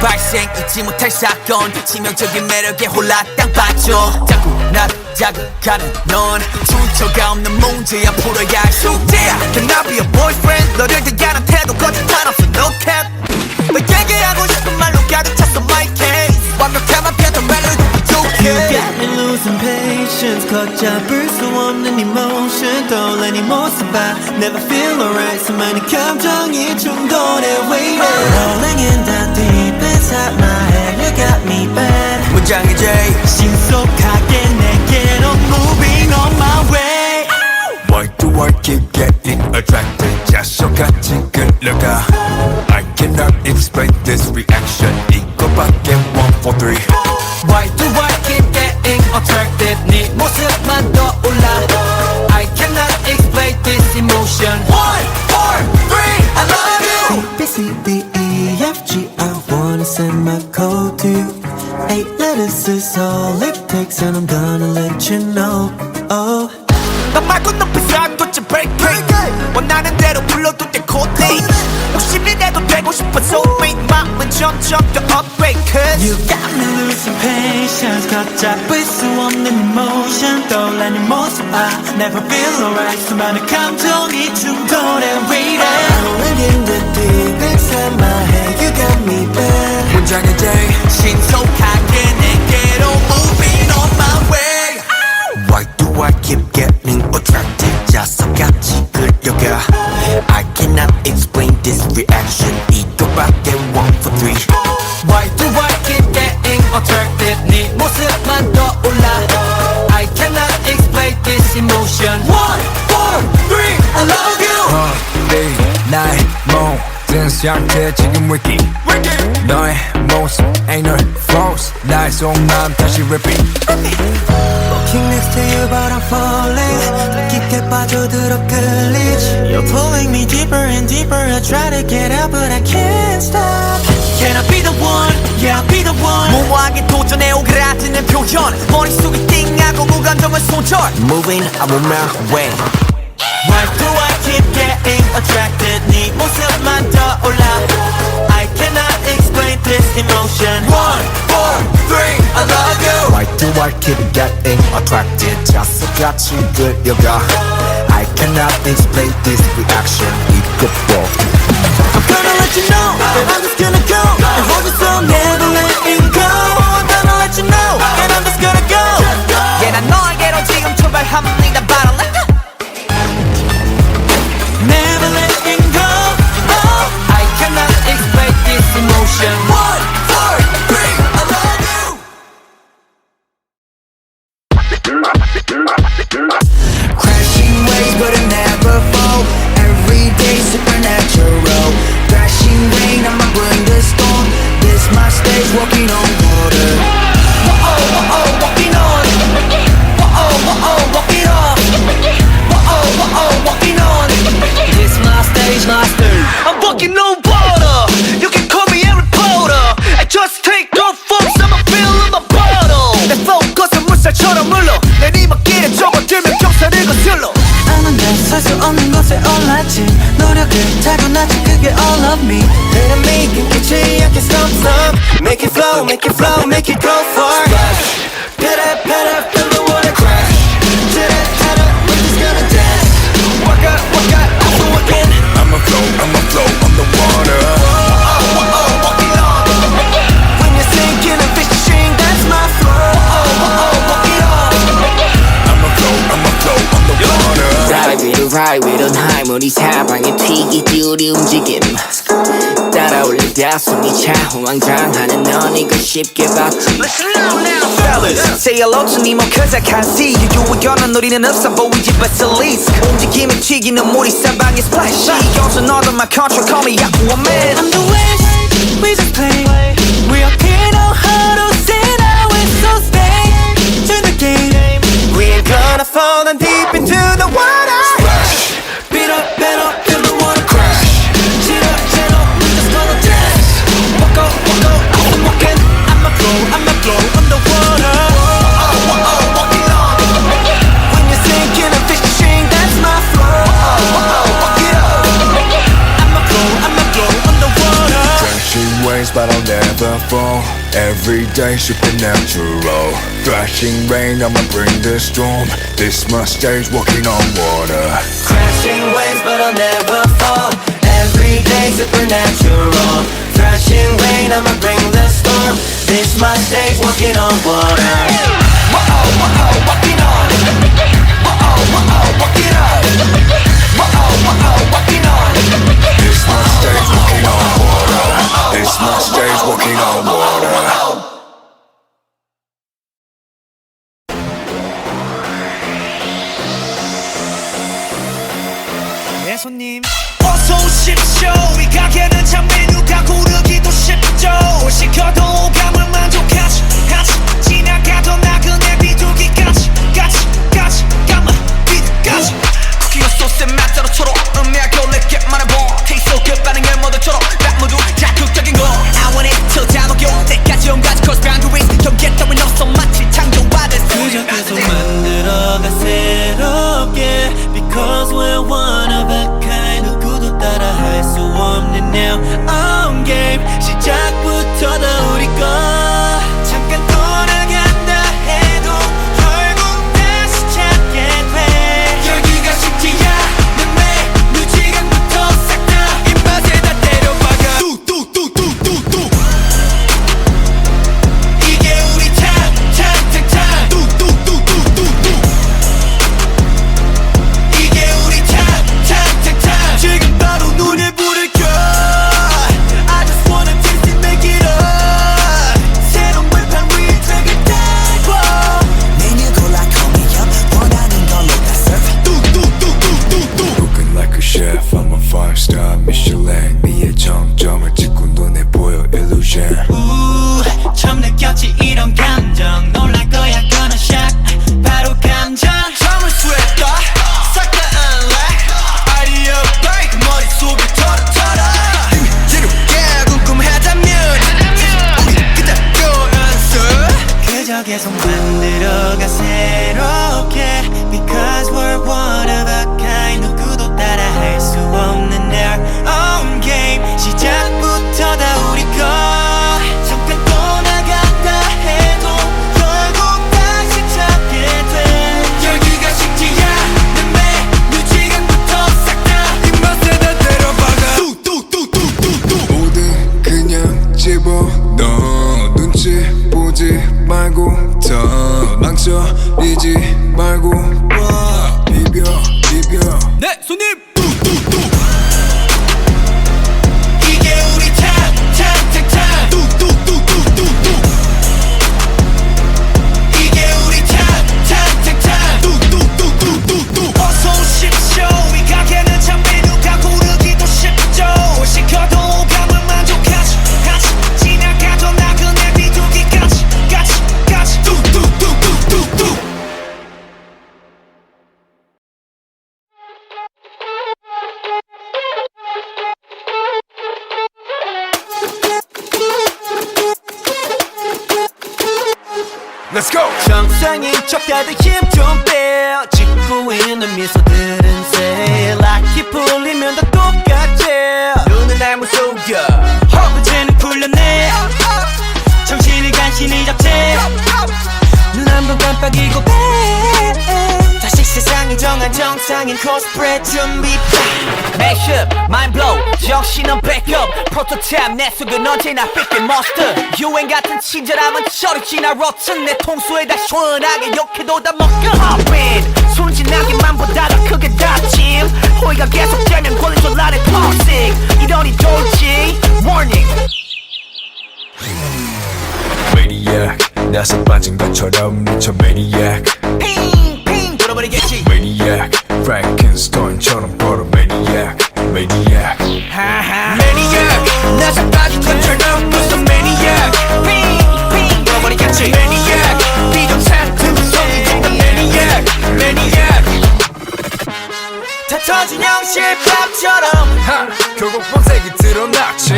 발생 잊지 못할 사건 치명적인 매력에 홀라 땅 빠져 자꾸 나를 자극하는 넌 출처가 없는 문제야 풀어야 할 숙제야 Can I be your boyfriend 너를 대하는 태도 거짓말 없어 no cap 너에게 하고 싶은 말로 가득 찼어 my case 완벽한 패턴 멜로디 부족해 You got me losing patience 걷잡을 수 없는 emotion 떠올리니 모습 봐 Never feel alright 수많은 감정이 충돌해 waiting Rolling in the deep inside my head You got me bad 문장의 J 신속하게 내게로 moving on my way Why do I keep getting attracted 자석같이 끌려가 I cannot explain this reaction 이거밖에 1, 4, 3 Why do I keep getting attracted 네 모습만 떠올라 I cannot explain this emotion 1, 4, 3 I love you A, B, C, D, E, F, G I wanna send my code to you 8 letters is all it takes and I'm gonna let you know Oh 너 말고 높이서 도대체 break 원하는 대로 불러도 돼 코디 욕심이 내도 되고 싶어 so big 마음은 점점 더 upgrade cause You got me losing patience 걷잡을 수 없는 emotion 떠올라는 모습 I never feel alright 수많은 감정이 충돌해 waiting Rolling in the deep inside my head You got me bad 문장의 J 신속하게 내게로 moving on my way Why do I keep getting attracted 자석같이 끌려가 I cannot explain this reaction 이거밖에 1, 4, 3 Why do I keep getting attracted 네 모습만 떠올라 I cannot explain this emotion 1, 4, 3 I love you 네 나의 모든 상태 지금 위기 너의 모습 ain't no false 나의 속마음 다시 repeat Walking next to you but I'm falling 깊게 빠져들어 끌리지 You're pulling me deeper and deeper I try to get out but I can't stop Can I be the one? Yeah I'll be the one 무모하게 도전해 오그라드는 표현 머릿속이 띵하고 무감정은 손절 Moving I'm on my way Why do I keep getting attracted 네 모습만 떠올라 I cannot explain this emotion 1, 4, 3 I love you Why do I keep getting attracted 자석같이 끌려가 I cannot explain this reaction 이것도 I'm gonna let you know that I'm just gonna go And hold you so never letting go I'm gonna let you know that I'm just gonna go Yeah 난 너에게로 지금 출발합니다 바로 Never letting go oh. I cannot explain this emotion 1, 4, 3 I love you Crashing waves but it never fall Every day supernatural Crashing rain I'ma bring the storm This my stage walking on water Whoa, walking on Whoa, walking off Whoa, walking on This my stage I'm walking on water You can call me a reporter I just take off force I'ma fill in my bottle 내 focus은 물살처럼 흘러 내리막길에 접어들면 경사를 거슬러 나는 설수 없는 곳에 올랐지 노력을 타고났지 그게 all of me Enemy 끊기지 않게 stop Make it flow, make it flow, make it go far Pitter, pitter, feel the water crash Chitter, tatter, we're just gonna dance Walk out, also again I'ma flow on the water walking on When you're sinking and fishing, that's my flow walk it on I'ma flow on the water Ride with on high 우리 사방에 튀기지 우리 움직임 따라올리다 숨이 차 호황장하는 넌 이거 쉽게 봤지 Listen now, fellas Say hello to me more cause I can't see you 유의견은 우리는 없어 보이지 but at least 움직임에 튀기는 물이 사방에 splash 여기서 너도 my control call me Aquaman I'm the wish, we just play We all know how to sit out with so stay to the game We ain't gonna fall down deep into the water Splash Beat up, feel the water crash Chill up, we just gonna dance Walk out, I'm walking I'ma flow on the water walking on When you're sinking and fishing, that's my flow walk it up I'ma flow on the water waves but I'll never fall. Every day supernatural. Thrashing rain, I'ma bring the storm. This mustache walking on water. Crashing waves but I'll never fall. Every day supernatural. Thrashing rain, I'ma bring the storm. This my stage walking on water. Whoa, whoa, walking on. Whoa, whoa, walking on. Whoa, whoa, walking on. This my stage walking on water. This my stage walking on water. 네 손님 어서 오십시오. 이 가게는 참 메뉴가 고르기도 쉽죠. 뭘 시켜도 오감을 만족하지 지나가던 나그네 비둘기까지 까만 비둘기까지 쿠키와 소스의 맛대로 초록 음미하고 내게 말해봐 Taste so good 반응을 모두처럼 딱 모두 자극적인 거 I want it till 다 녹여 때까지 온갖 cross boundaries 경계 따윈 없어 마치 창조받은 그저 계속 만들어가 새롭게 Because we're one of a kind 누구도 따라 할 수 없는 now on game 시작부터 다 우리 거 잠깐 떠나간다 해도 결국 다시 찾게 돼 여기가 식지야 내 매뉴지간부터 싹 다 입맛에 다 때려박아 뚜뚜뚜뚜뚜뚜 이게 우리 탕탕탕탕 뚜뚜뚜뚜뚜뚜 이게 우리 탕탕탕탕 지금 바로 눈에 불을 켜 I just wanna taste it, make it up 새로운 발판 위에 drag down 메뉴 골라 call me up 원하는 걸로 다 serve. 뚜뚜뚜뚜뚜뚜 Cooking like a chef, I'm a 5-star Michelin. 미의 정점을 찍고 눈에 보여 illusion. 처음 느꼈지 이런 감정 놀랄 거야 gonna shock 바로 감정 잠을 쇠다 싹 다 unlock 아이디어 break 머릿속을 털어 지루게 궁금하다면 우리 그대로 answer 그저 계속 만들어가 새롭게 Because we're one of a kind 누구도 따라 할 수 없는 our own game 시작부터 다 우리 거 잠깐 떠나간다 해도 결국 다시 찾게 돼 여기가 식지야 내 메뉴지간부터 싹 다 입맛에 다 때려박아 뚜뚜뚜뚜뚜뚜 뭐든 그냥 집어넣어. 눈치 보지 말고 더 망설이지 말고 와 비벼 네 손님 이게 우리 탕탕탕탕 뚜뚜뚜뚜뚜뚜 이게 우리 탕탕탕탕 뚜뚜뚜뚜뚜뚜 어서 오십시오. 이 가게는 참 메뉴가 고르기도 쉽죠. 뭘 시켜도 오감을 만족하지 지나가던 나그네 비둘기까지 뚜뚜뚜뚜뚜뚜 Let's go! 정상인 척 다들 힘 좀 빼 짓고 있는 미소들은 say 락이 풀리면 다 똑같지 눈은 날 무속여 허브제는 풀렸네 정신을 간신히 잡채 눈 한 번 깜빡이고 빼 다시 세상이 정한 정상인 코스프레 준비 Mashup, mind blow, 정신은 backup 프로토타입 내 속은 언제나 삐끗 monster 유행 같은 친절함은 저리 지나 rotten 내 통수에다 시원하게 욕해도 다 먹겨 Hop in, 순진하기만 보다 더 크게 다짐 호의가 계속되면 권리줄 안에 toxic 이러니 돌지 warning Maniac 나서 빠진 것처럼 미쳐 Maniac 핑핑 돌아버리겠지 Maniac Frankenstein처럼 걸어 Maniac Maniac 나서 빠진 것처럼 무슨 Maniac 핑핑 돌아버리겠지 Maniac 비정상들 무성이 된다 Maniac 다 터진 형실밥처럼 결국 본색이 드러났지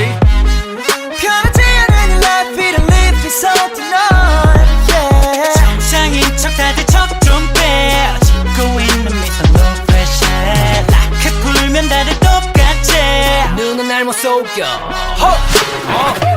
편하지 않은 life it live it so tonight yeah 정상인 척 다들 척 좀 빼 짓고 있는 미소 no pressure 락크 풀면 다들 똑같지 눈은 날 못 속여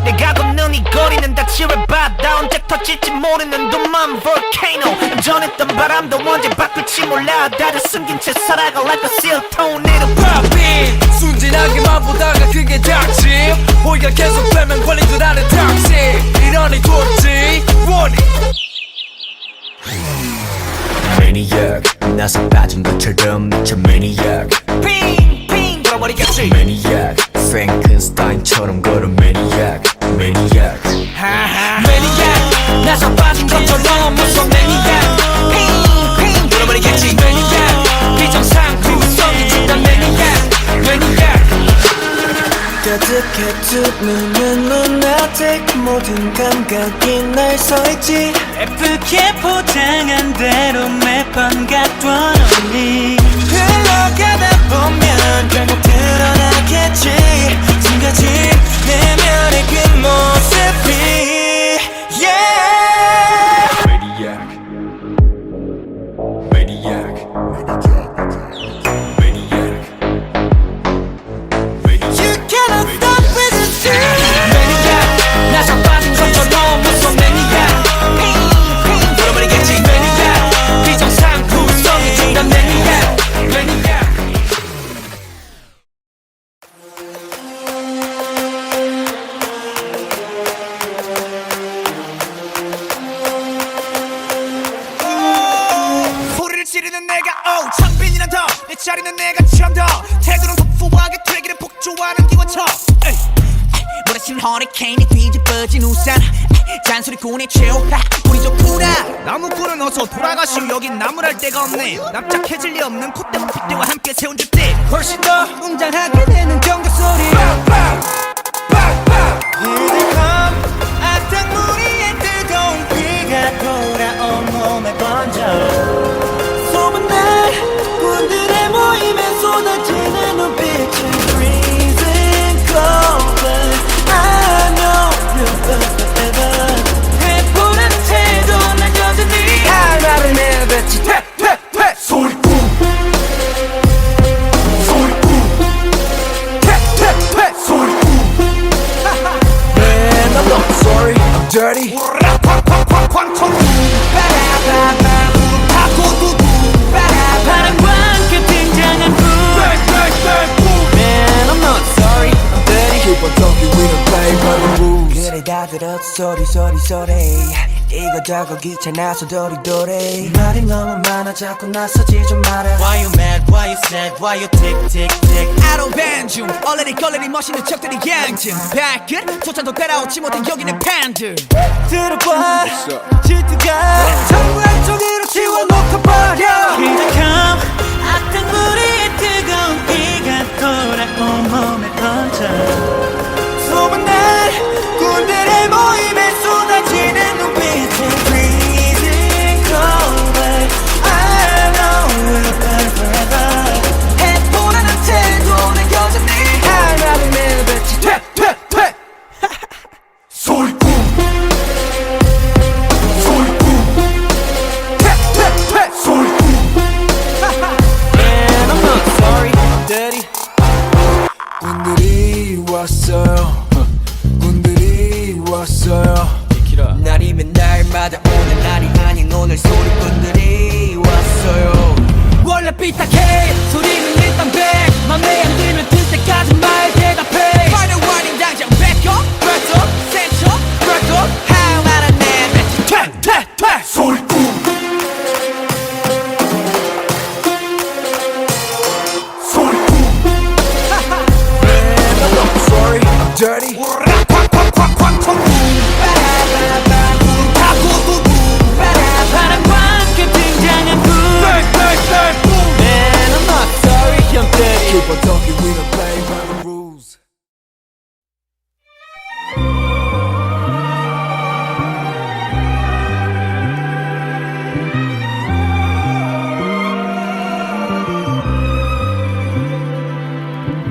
내가 걷는 이 거리는 다 지뢰바다 언제 터질지 모르는 둠만 볼케이노 전했던 바람도 언제 바꿀지 몰라 다들 숨긴 채 살아가 like a seal tornado 팝인 순진하게만 보다가 그게 닥침 호의가 계속 되면 걸린 줄 아는 닥치 이러니 돌지 원이 Maniac 나서 빠진 것처럼 미쳐 Maniac 핑핑 돌아버리겠지 Maniac 프랭켄스타인처럼 걸어 Maniac Maniac 매니악 나서 빠진 것처럼 무서워 매니악 핑핑 돌아버리겠지 매니악 비정상구성이 준단 매니악 매니악 가득해 두 눈은 lunatic 모든 감각이 날 서있지 예쁘게 포장한 대로 매번 갖던 언니 흘러가다 보면 결국 드러나겠지 숨겨진 내면의 그 모습이 yeah Maniac Maniac Maniac You cannot stop with this 매니악 나서 빠진 것처럼 무서워 매니악 핑핑 돌아버리겠지 매니악 비정상구성이 준단 매니악 매니악 소리를 지르는 내가 창빈이란 더내 자리는 내가 처더 태도는 터프하게 되기를 폭주하는 기관차 몰아친 허리케인이 뒤집어진 우산 잔소리꾼의 최후 우리 좋구나 나무꾼은 어서 돌아가시오 여긴 나무랄 데가 없네 납작해질 리 없는 콧대와 핏대와 함께 세운 주택 훨씬 더 웅장하게 되는 경적 소리 이들감 악당무리의 뜨거운 피가 돌아온 몸에 번져 소문난 군들의 모임에 쏟아지는 눈빛은 freezing cold I know you'll love forever 해보라는 태도 난 여전히 할 말을 내뱉지 퇴퇴퇴 소리꾼 소리꾼 퇴퇴퇴 소리꾼 Man I'm not sorry I'm dirty 바람과 함께 등장한 불 Man I'm not sorry I'm dirty Keep on talking we don't play by the rules 그래 다 들었어 소리 소리 소리 이거저거 귀찮아서 도리도리 말이 너무 많아 자꾸 나서지 좀 마라 Why you mad, why you sad, why you tick tick tick 아로 벤중 얼레리 걸레리 멋있는 척들이 양증 발끝 조차도 따라오지 못한 여기는 팬들 들어봐 질투가 전부 한쪽으로 지워놓고 버려 기적함 악당무리의 뜨거운 피가 돌아온 몸에 번져 소문난 군들의 모임에 쏟아지는 눈빛은 freezing cold but I know we'll burn forever 해보라는 태도는 여전히 할 말을 내뱉지 퇴퇴퇴 소리꾼 소리꾼 퇴퇴퇴 소리꾼 Man I'm not sorry I'm dirty 군들이 왔어요 군들이 왔어요 날이면 날마다 오는 날이 아닌 오늘 소리꾼들이 왔어요 원래 삐딱해 소리는 일단 배 맘에 안 들면 들 때까지 말 대답해 Final warning 당장 back up Back up Set up Back up 할 말은 내뱉지 퇴퇴퇴 소리꾼 소리꾼 Man I'm not sorry I'm dirty 바람과 함께 등장한 불 Man I'm not sorry I'm dirty Keep on talking we don't play by the rules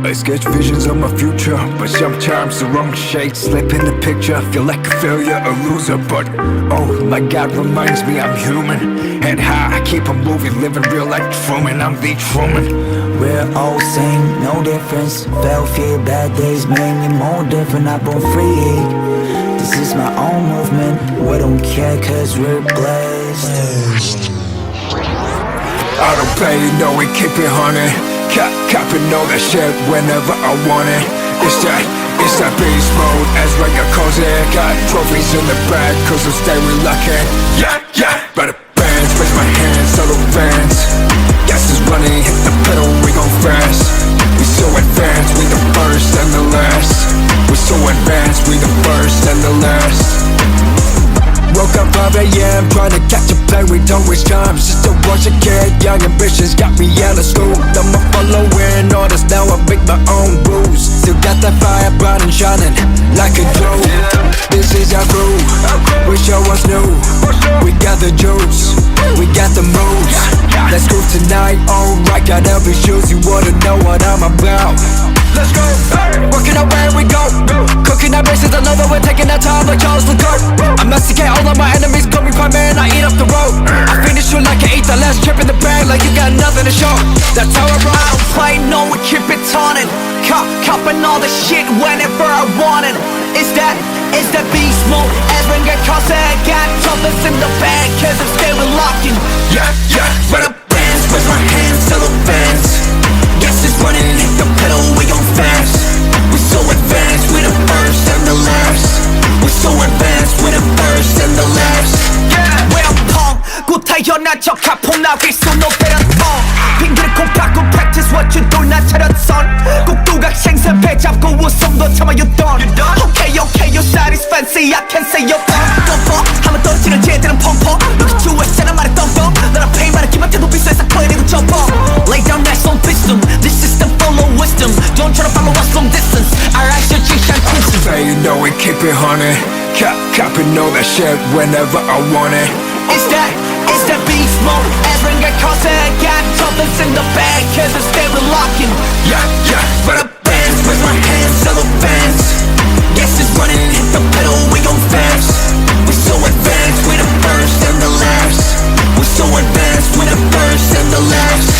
I sketch visions of my future, but sometimes the wrong shades slip in the picture. Feel like a failure, a loser, but oh my God reminds me I'm human. And how I keep on moving, living real like Truman. I'm the Truman. We're all same, no difference. Fell fear, bad days made me more different. I born free. This is my own movement. We don't care cause we're blessed. I don't play, no, we keep it honey. Copping all that shit whenever I want it. It's that beast mode, as when I calls it. Got trophies in the bag, cause I'm stay reluctant. Yeah, better bands, raise my hands, solo fans. Gas is running, hit the pedal, we gon' fast. We so advanced, we the first and the last. We so advanced, we the first and the last. Woke up 5 AM, trying to catch a plane, we don't waste time. Just a rush a kid, young ambitions got me out of school. I'm a following orders, now I make my own rules. Still got that fire bright and shining like a jewel. This is our crew, we show us new. We got the juice, we got the moves. Let's go tonight, alright, got every shoes. You wanna know what I'm about? Let's go, working out where we go. Cooking our bases, I know that we're taking our time like Charles Leclerc. I masticate all of my enemies, call me prime man, I eat up the road. I finish you like I ate the last chip in the bag, like you got nothing to show. That's how I roll. I don't play, no, we keep it turning. Copping all the shit whenever I want it. It's that beast mode. As when get caught, I got troubles in the bag, cause I'm still locking. Yeah, run up bands, raise my hands, tell the fans. Gas is running, hit the pedal, we gon' fast. We so advanced, we the first and the last. We so advanced, we the first and the last. 웰펑 곧 태어난 척 가품 나길 순 높이는 펑 핑계를 꼭 받고 practice what you do 나 차렸선 꼭 두각 생선 배 잡고 웃음도 참아였던 Okay you satisfancy I can say you're 펑펑 하면 떨어지는 쟤들은 펑펑 너그 주위에서는 말에 덤벙 너랑 페인 말에 기만해도 비싸서 커이리고 점퍼 Lay down that song wisdom This system full of wisdom Don't try to follow us long distance Alright your G-Shan Christian Say you know we keep it honey. Copping all that shit whenever I want it. It's that beast mode. As when get caught, I got troubles in the bag, cause I'm still locking. Yeah, run up bands, raise my hands, tell the fans. Gas is running, hit the pedal, we gon' fast. We so advanced, we the first and the last. We so advanced, we the first and the last.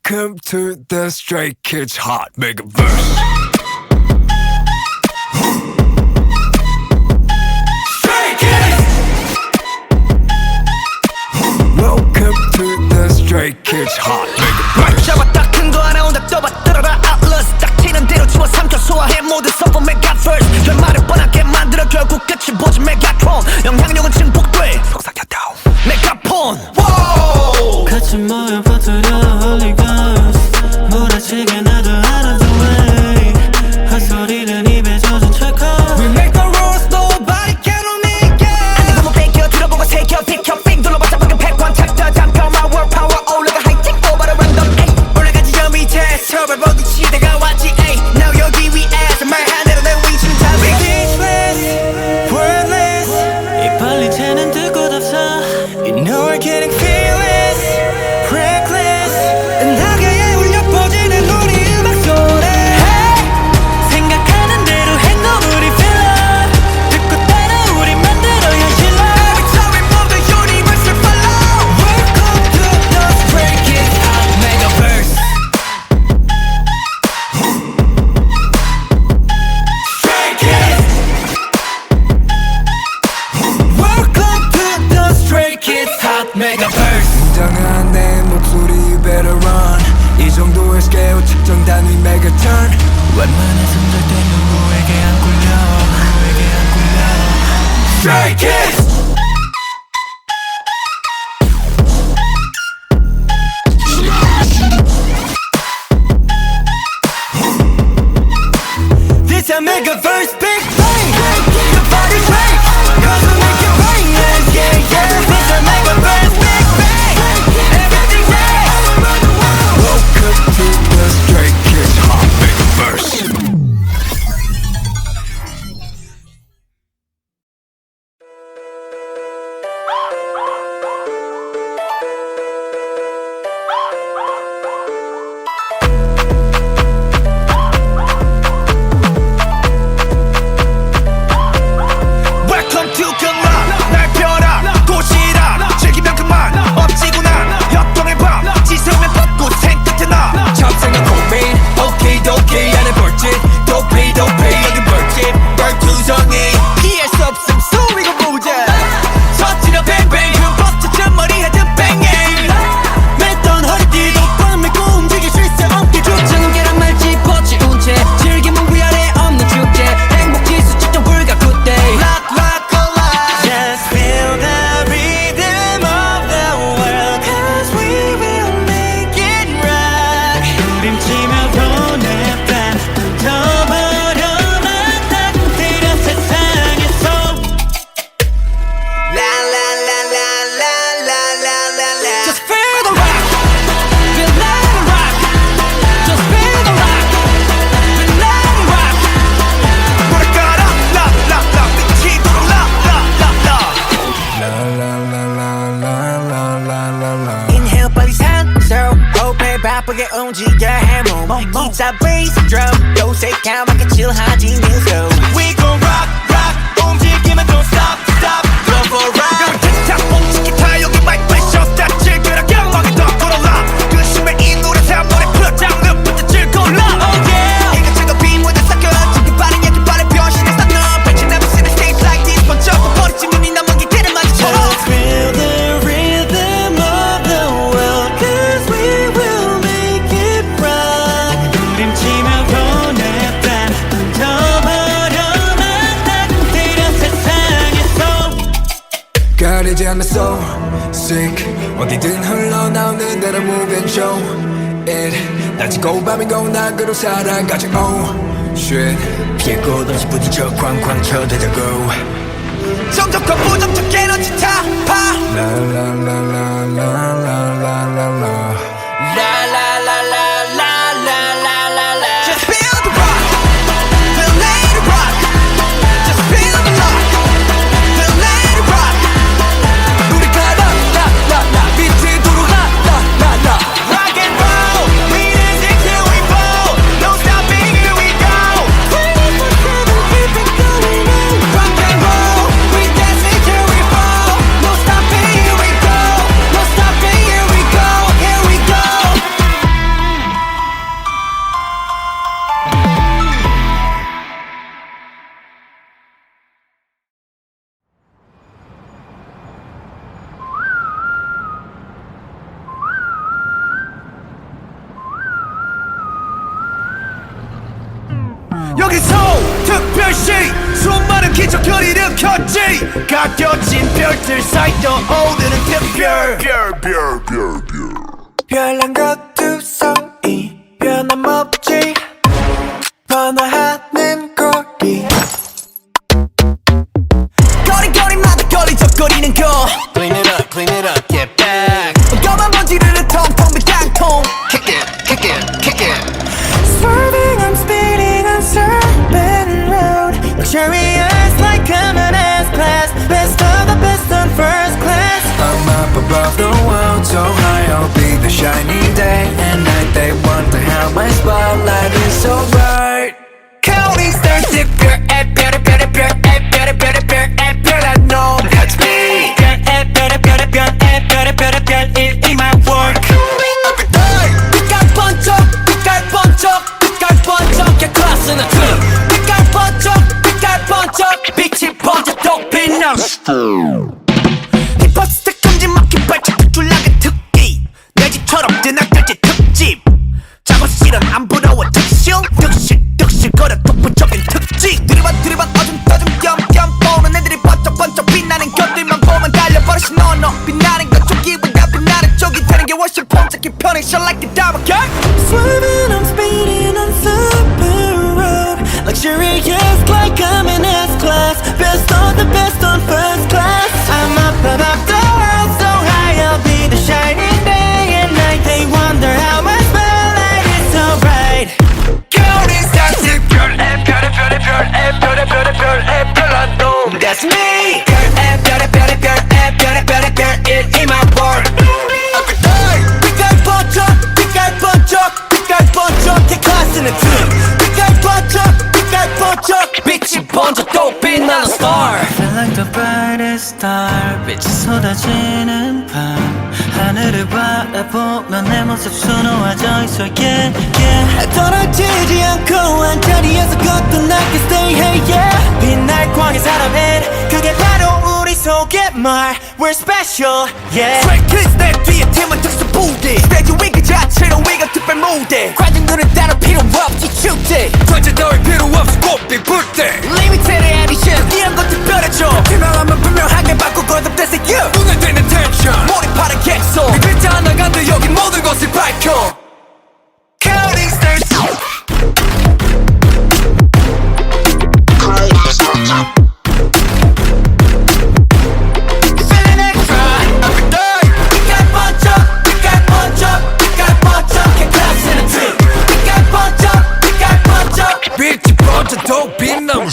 Welcome to the Stray Kids Hot Mega Verse. Stray Kids! Welcome to the Stray Kids Hot Mega Verse. 잡았다 큰 거 하나 온다 떠받들어라 Atlas 딱 튀는 대로 집어 삼켜 소화해 모든 서버 메가 first 결말을 뻔하게 만들어 결국 끝이 보지 메가트론 영향력은 증폭돼 속삭였다 메가폰 같이 모여 퍼뜨려 Holy Ghost 몰아치게 나도 out of the way 헛소리는 입에 젖은 찰칵 We make the rules nobody can make it 안돼 너무 뺏겨 들어보고 새겨 비켜 삥 둘러봤자 방금 패권 챕터 잠겨 my world power 올라가 하이팅 over the Megaverse 굉장한 내 목소리 you better run 이 정도의 스케일 측정 단위 megaturn 웬만해선 절대 누구에게 안 굴려 Stray Kids This a Megaverse Big Bang The party's great Cause we make it rain Yeah, yeah, yeah This a Megaverse Big Bang Everything's great Welcome to the Stray Kids Hot Megaverse Welcome to 경락 날 펴라 도시라 즐기면 그만 엎지구나 협동해봐 지성면 뻗고 생끝에 나 잡생각 고민 오케이 안에 벌집 도피 여기 벌집 벌투성이 피할 수 없음 소리가 보자 서치려 뱅뱅 그 버스트 머리 헤드 뱅행 맸던 허리띠도 꽉 메고 움직일 수 있어 어깨 조청은 계란 말지 버치운 채 즐기면 위아래 없는 축제 행복지수 측정 불가 굿데이 Rock alive Just feel the rhythm of the world Cause we will make it rock 부림치며 보내 반 던져버려만 따뜻해려 세상에서 Just feel the rock Feel let it rock Just feel the rock Feel let it rock 노래 깔아 라라라 미치도록 라라라라 Inhale 빨리 산소 호흡에 바쁘게 움직여 해몸 기타 베이스 드럼 요색하게 칠하지 뉴스 We gon' rock 움직이면 don't stop Go for a ride 틱탁 멈춘 기타 여기 마이크 프레셔 스탑 즐겨라 경험하게 더 걸어라 그 심해 이 노래 사람들의 풀어장 늪부터 즐거울라 Oh yeah 이것저것 비무대 섞여 지금 빠른 얘기 빠른 변신에서 너 Bet you never seen a stage like this 번쩍 버리지 눈이 남은 기대를 마주쳐라 Just feel the rhythm of the world Cause we will make it rock 부림치며 보내 반 던져버려만 따뜻해려 세상에서 가리지 않는 soul sick 어디든 흘러나오는 대로 move and show it 낮이고 밤이고 낙으로 살아가지 oh shit 피해 꽃없이 부딪혀 쾅쾅 쳐대자고 정적과 부정적 에너지 타파 La la la la la la la la la Just feel the rock Feel let it rock Just feel the rock Feel let it rock 우리 가라 라라라 비트도록 라라라라 Rock and roll We dance it till we fall No stopping here we go 24/7 keep it going on Rock and roll We dance it till we fall No stopping here we go No stopping here we go Here we go 여기서 특별시 수많은 기적을 일으켰지 가려진 별들 사이 떠오르는 특별 별난 것두성이 변함없지 번화하는 거리 거리거리마다 걸리적거리는 거 Clean it up, get back 검은 먼지를 통통 비탕통 Kick it Swerving, I'm speeding on Serpent Road Luxurious like common S-Class Best of the best on first class I'm up above the world so high I'll be the shiny day and night They wonder how my spotlight is so bright Counting stars 특별 별별한 놈 That's me 별in my work 빛깔 번쩍 야 클래스는 트름 빛깔 번쩍 빛이 번쩍 또 빛나 힙합 스택 금지 막힌 발짝 훨씬 너 빛나는 것 쪽이보다 빛나는 쪽이 되는 게 훨씬 폼잡기 편해 Shine like a diamond girl Swerving, I'm speeding on super road. Luxurious like I'm in S-Class. Best of the best on first class. I'm up above the world, so high I'll be the shining day and night. They wonder how my spotlight is so bright. 겨울이 started 별의 별의 별의 별의 별의 별의 별의 별난도 That's me 별의 별의 별의 별의 별의 별의 별일 in my world 빛깔 번쩍 빛깔 번쩍 빛깔 번쩍 클래스는 춤 빛깔 번쩍 빛깔 번쩍 빛이 번져 또 빛나는 star Feel like the brightest star. 빛이 쏟아지는 밤. 하늘을 바라보면 내 모습 수놓아져 있어. Yeah, yeah. 떨어지지 않고 한 자리에서 거듭나게 stay hey yeah. 빛날 광의 사람은 그게 바로 우리 속의 말. We're special, yeah. Straight kiss 내 뒤에 팀은 특수 부대 스테이지 위 그 자체로 위가 특별 무대 관중들은 따로 필요 없지 축제 전체 따위 필요 없이 꽃빛 불때 Limited edition 이런 것 특별해져 투명하면 분명하게 바꾸고 거듭돼서 you 눈에 띄는 텐션 몰입하는 객소 이 글자 하나 간데 여기 모든 것을 밝혀 Counting stars Feeling extra 빛깔 번쩍 빛깔 번쩍 빛깔 번쩍 클래스는 춤 빛깔 번쩍 빛깔 번쩍 빛이 번져도 빛나는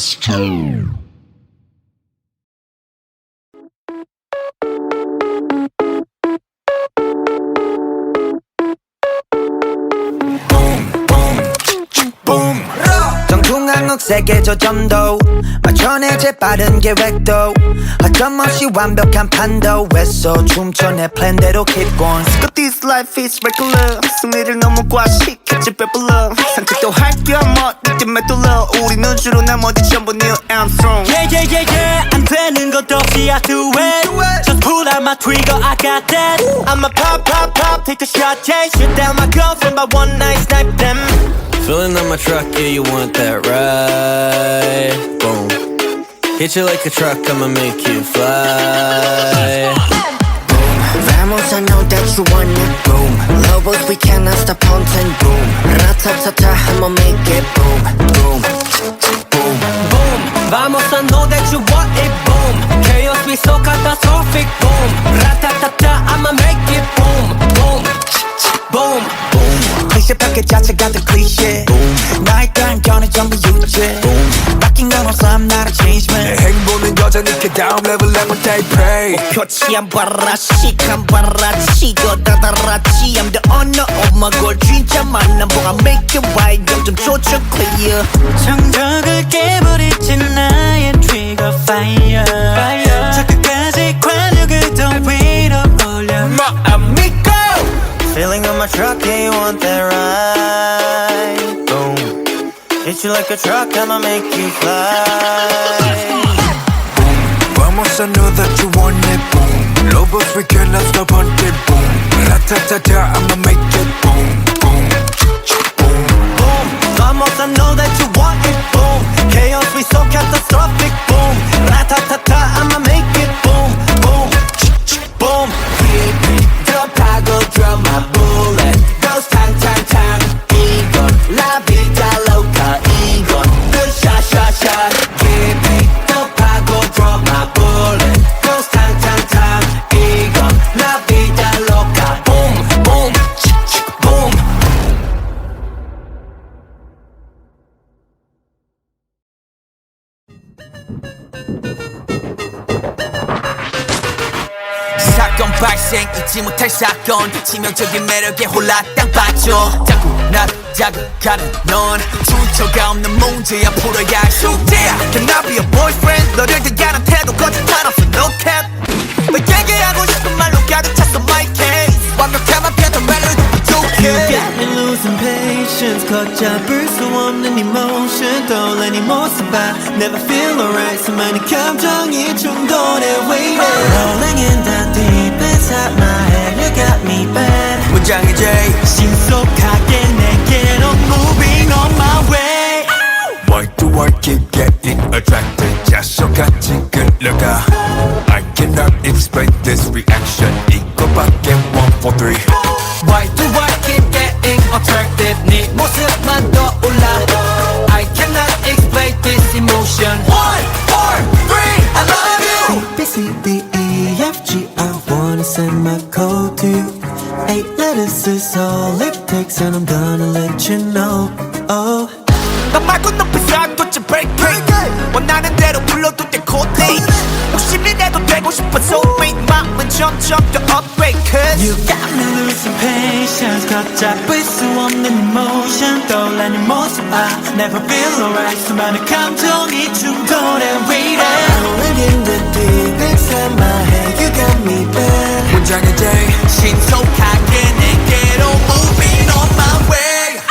정중앙국 세계 저점도 맞춰내 재빠른 계획도 허점없이 완벽한 판도에서 춤춰 내 플랜대로 keep going But this life is regular 승리를 너무 과식했지 배불러 산책도 할겸 어디쯤에 뚫려 우리는 주로 나머지 전부 Neil Armstrong Yeah, yeah, yeah, yeah. 안 되는 것 없이 I do it. Just pull out my trigger, I got that. I'ma pop, pop, pop, take a shot, yeah. Shoot down my girlfriend by one night, snipe them. Filling up my truck, yeah, you want that ride? Boom. Hit you like a truck, I'ma make you fly. Vamos, I know that you want it, boom. Lobos, we cannot stop haunting, boom. Ratatata, I'ma make it, boom, boom, boom. Boom Vamos I know that you want it boom Chaos be so catastrophic boom Ratatata I'ma make it boom boom boom boom 클리셰 패킷 자체가 더 클리셰 나의 단견은 전부 유죄 바뀐 건 없어 I'm not a change man 내 행보는 여전히 그 다음 레벨 every day pray 표치 안 봐라 시간 봐라 치고 다다라치 I'm the owner of my goal 진짜 만남 보가 make it right 영점 조쳐 clear 정적을 깨버리지 나의 trigger fire 저 끝까지 관역을 더 위로 올려 Amigo Feeling on my truck, yeah, you want that ride? Boom. Hit you like a truck, I'ma make you fly. Vamos, I know that you want it, boom. Lobos, we cannot stop until boom. La-ta-ta-ta, I'ma make it boom, boom, boom. boom Vamos I know that you want it boom Chaos be so catastrophic boom Ratatata I'ma make it boom boom boom 더 파고들어 my bullet Goes 탕탕탕 이건 La vida loca 이건 The shot shot shot Give me 더 파고들어 my bullet Goes 탕탕탕 이건 La vida loca Boom boom boom 사건 발생 잊지 못할 사건 치명적인 매력에 홀라 땅 빠져 자꾸 나를 자극하는 넌 출처가 없는 문제야 풀어야 할 숙제야 Can I be a boyfriend 너를 대하는 태도 거짓말 없어 no cap 너 얘기하고 싶은 말로 가득 찼어 my case 완벽함만 표현 말로도 부족해 You got me losing patience 걷잡을 수 없는 emotion 떠올린 이 모습 봐 Never feel alright 수많은 감정이 충돌해 waiting Rolling in the deep inside my head You got me bad 문장의 J 신속하게 내게로 moving on my way Why do I keep getting attracted? 자석같이 끌려가 I cannot explain explain this reaction 이거밖에 1, 4, 3 Why do I keep getting attracted 네 모습만 떠올라 I cannot explain this emotion 1, 4, 3 I love you A, B, C, D, E, F, G I wanna send my code to you 8 letters is all it takes and I'm gonna let you know oh. 너 말고 높이 쌓아뒀지 break 원하는 대로 불러도 돼 코디 욕심이라도 되고 싶어 soulmate 마음은 점점 더 upgrade cause You got me losing patience 걷잡을 수 없는 emotion 떠올라 네 모습 I never feel alright 수많은 감정이 충돌해 waiting I'm in the deep inside my head You got me back 문장의 J 신속하게 내게로 moving on my way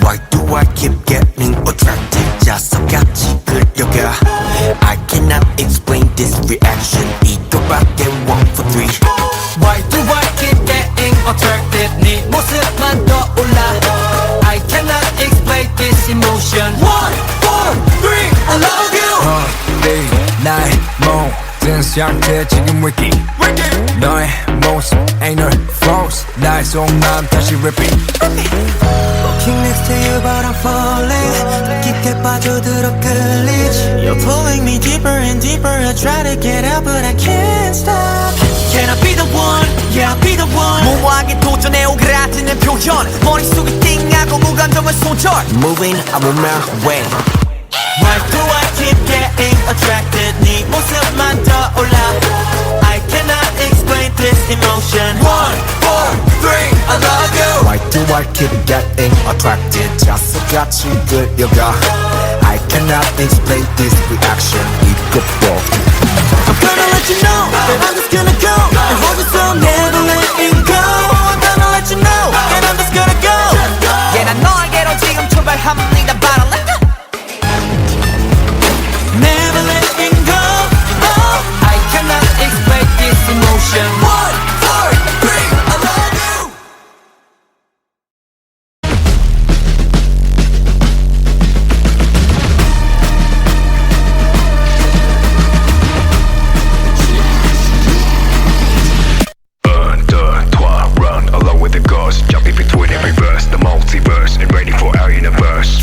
Why do I keep getting attracted 자석같이 끌려가 I cannot explain this reaction 이거밖에 1, 4, 3 Why do I keep getting attracted 네 모습만 떠올라 I cannot explain this emotion 1, 4, 3 I love you 네 나의 모든 상태 지금 wiki 너의 모습 ain't no froze 나의 속마음 다시 repeat Walking next to you but I'm falling 깊게 빠져들어 끌리지 You're pulling me deeper and deeper I try to get out but I can't stop Can I be the one? Yeah I'll be the one 무모하게 도전해 오그라드는 표현 머릿속이 띵하고 무감정은 소절 Moving I'm on my way Why do I keep getting attracted 네 모습만 떠올라 I cannot explain this emotion 1, 4, 3 I love you Why do I keep getting attracted 자석같이 끌려가 I cannot explain this reaction 이것도 I'm gonna let you know that I'm just gonna go and hold you so never letting go I'm gonna let you know that I'm just gonna go Yeah 난 너에게로 지금 출발합니다 바로 let go Never letting go oh. I cannot explain this emotion 1, 4, 3 I love you Un, deux, trois, run along with the gods jumping between every verse the multiverse and ready for our universe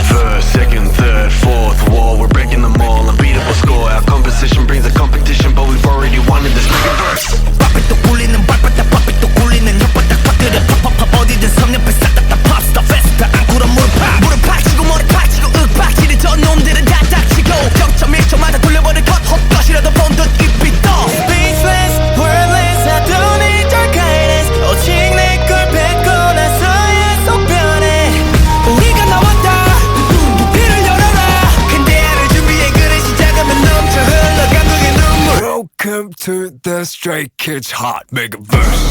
First, second, third, fourth wall we're breaking them all unbeatable score our composition brings a competition but we've already won in this second verse 밥이 또 굴리는 발바닥 밥이 또 굴리는 혓바닥 밥들은 팝팝팝 어디든 성냥팔 싹다 팝스타 페스타 안구로 무릎 파치고 머리 파치고 윽박지를 저 놈들은 다 닥치고 0.1초마다 돌려버릴 것 헛것이라도 본듯 입이 떠 Speechless, wordless I don't need your guidance 오직 내걸 뱉고 나서야 속 변해 우리가 나왔다 깊이를 열어라 근대화를 준비해 그릇이 작으면 넘쳐 흘러 감동의 눈물 Welcome to the Stray Kids Hot Megaverse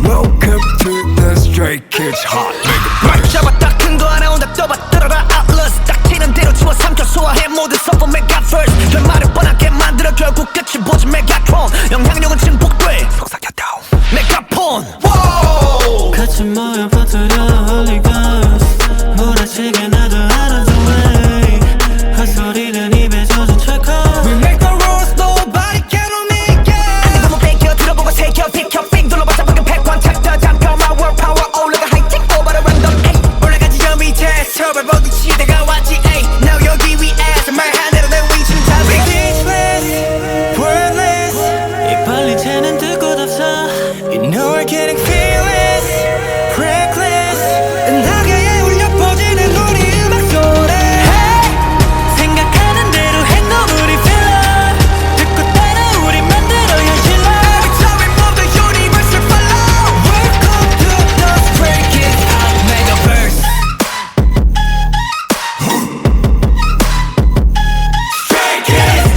Welcome to the Stray Kids Hot Megaverse 잡았다 큰 거 하나 온다 떠봐 떨어라 Atlas 딱 튀는 대로 주워 삼켜 소화해 모든 서버 메가버스 결말을 뻔하게 만들어 결국 끝이 보지 메가트론 영향력은 증폭돼 속삭였다 메가폰 같이 모여 퍼뜨려 Holy Ghost 몰아치게 나도 out of the way 헛소리는 입에 젖은 철컥 We make the rules nobody can make it 한번 뺏겨 들어보고 새겨 비켜 빙 둘러봤자 방금 패권 챕터 잠겨 my world power 올라가 하이팅 오버를 랜덤 에이 올라가지 저 밑에 서버 보기 시대가 왔지 에이 now 여기 위에서 말한 대로 내 위치는 잡히 Speechless, wordless 이 빨리 새는 뜻곳 없어 You know we're getting fearless, reckless 나게 울려 퍼지는 우리 음악 소리 hey! 생각하는 대로 행동 우리 feel 듣고 따라 우리 만들어 현실로 Every time we move the universe will follow Welcome to the Stray Kids Hot Megaverse Stray Kids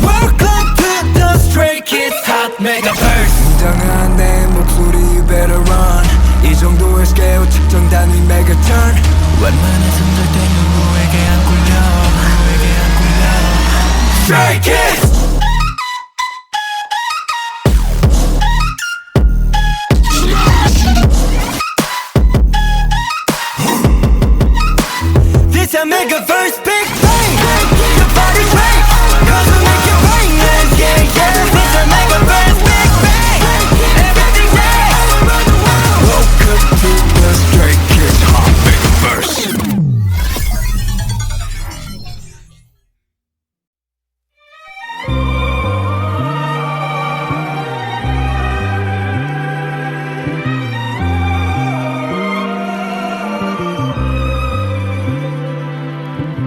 Welcome to the Stray Kids Hot Megaverse 당한 내 목소리 you better run 이 정도의 스케일 측정 단위 메가턴 웬만해선 절대 누구에게 안 굴려 Stray Kids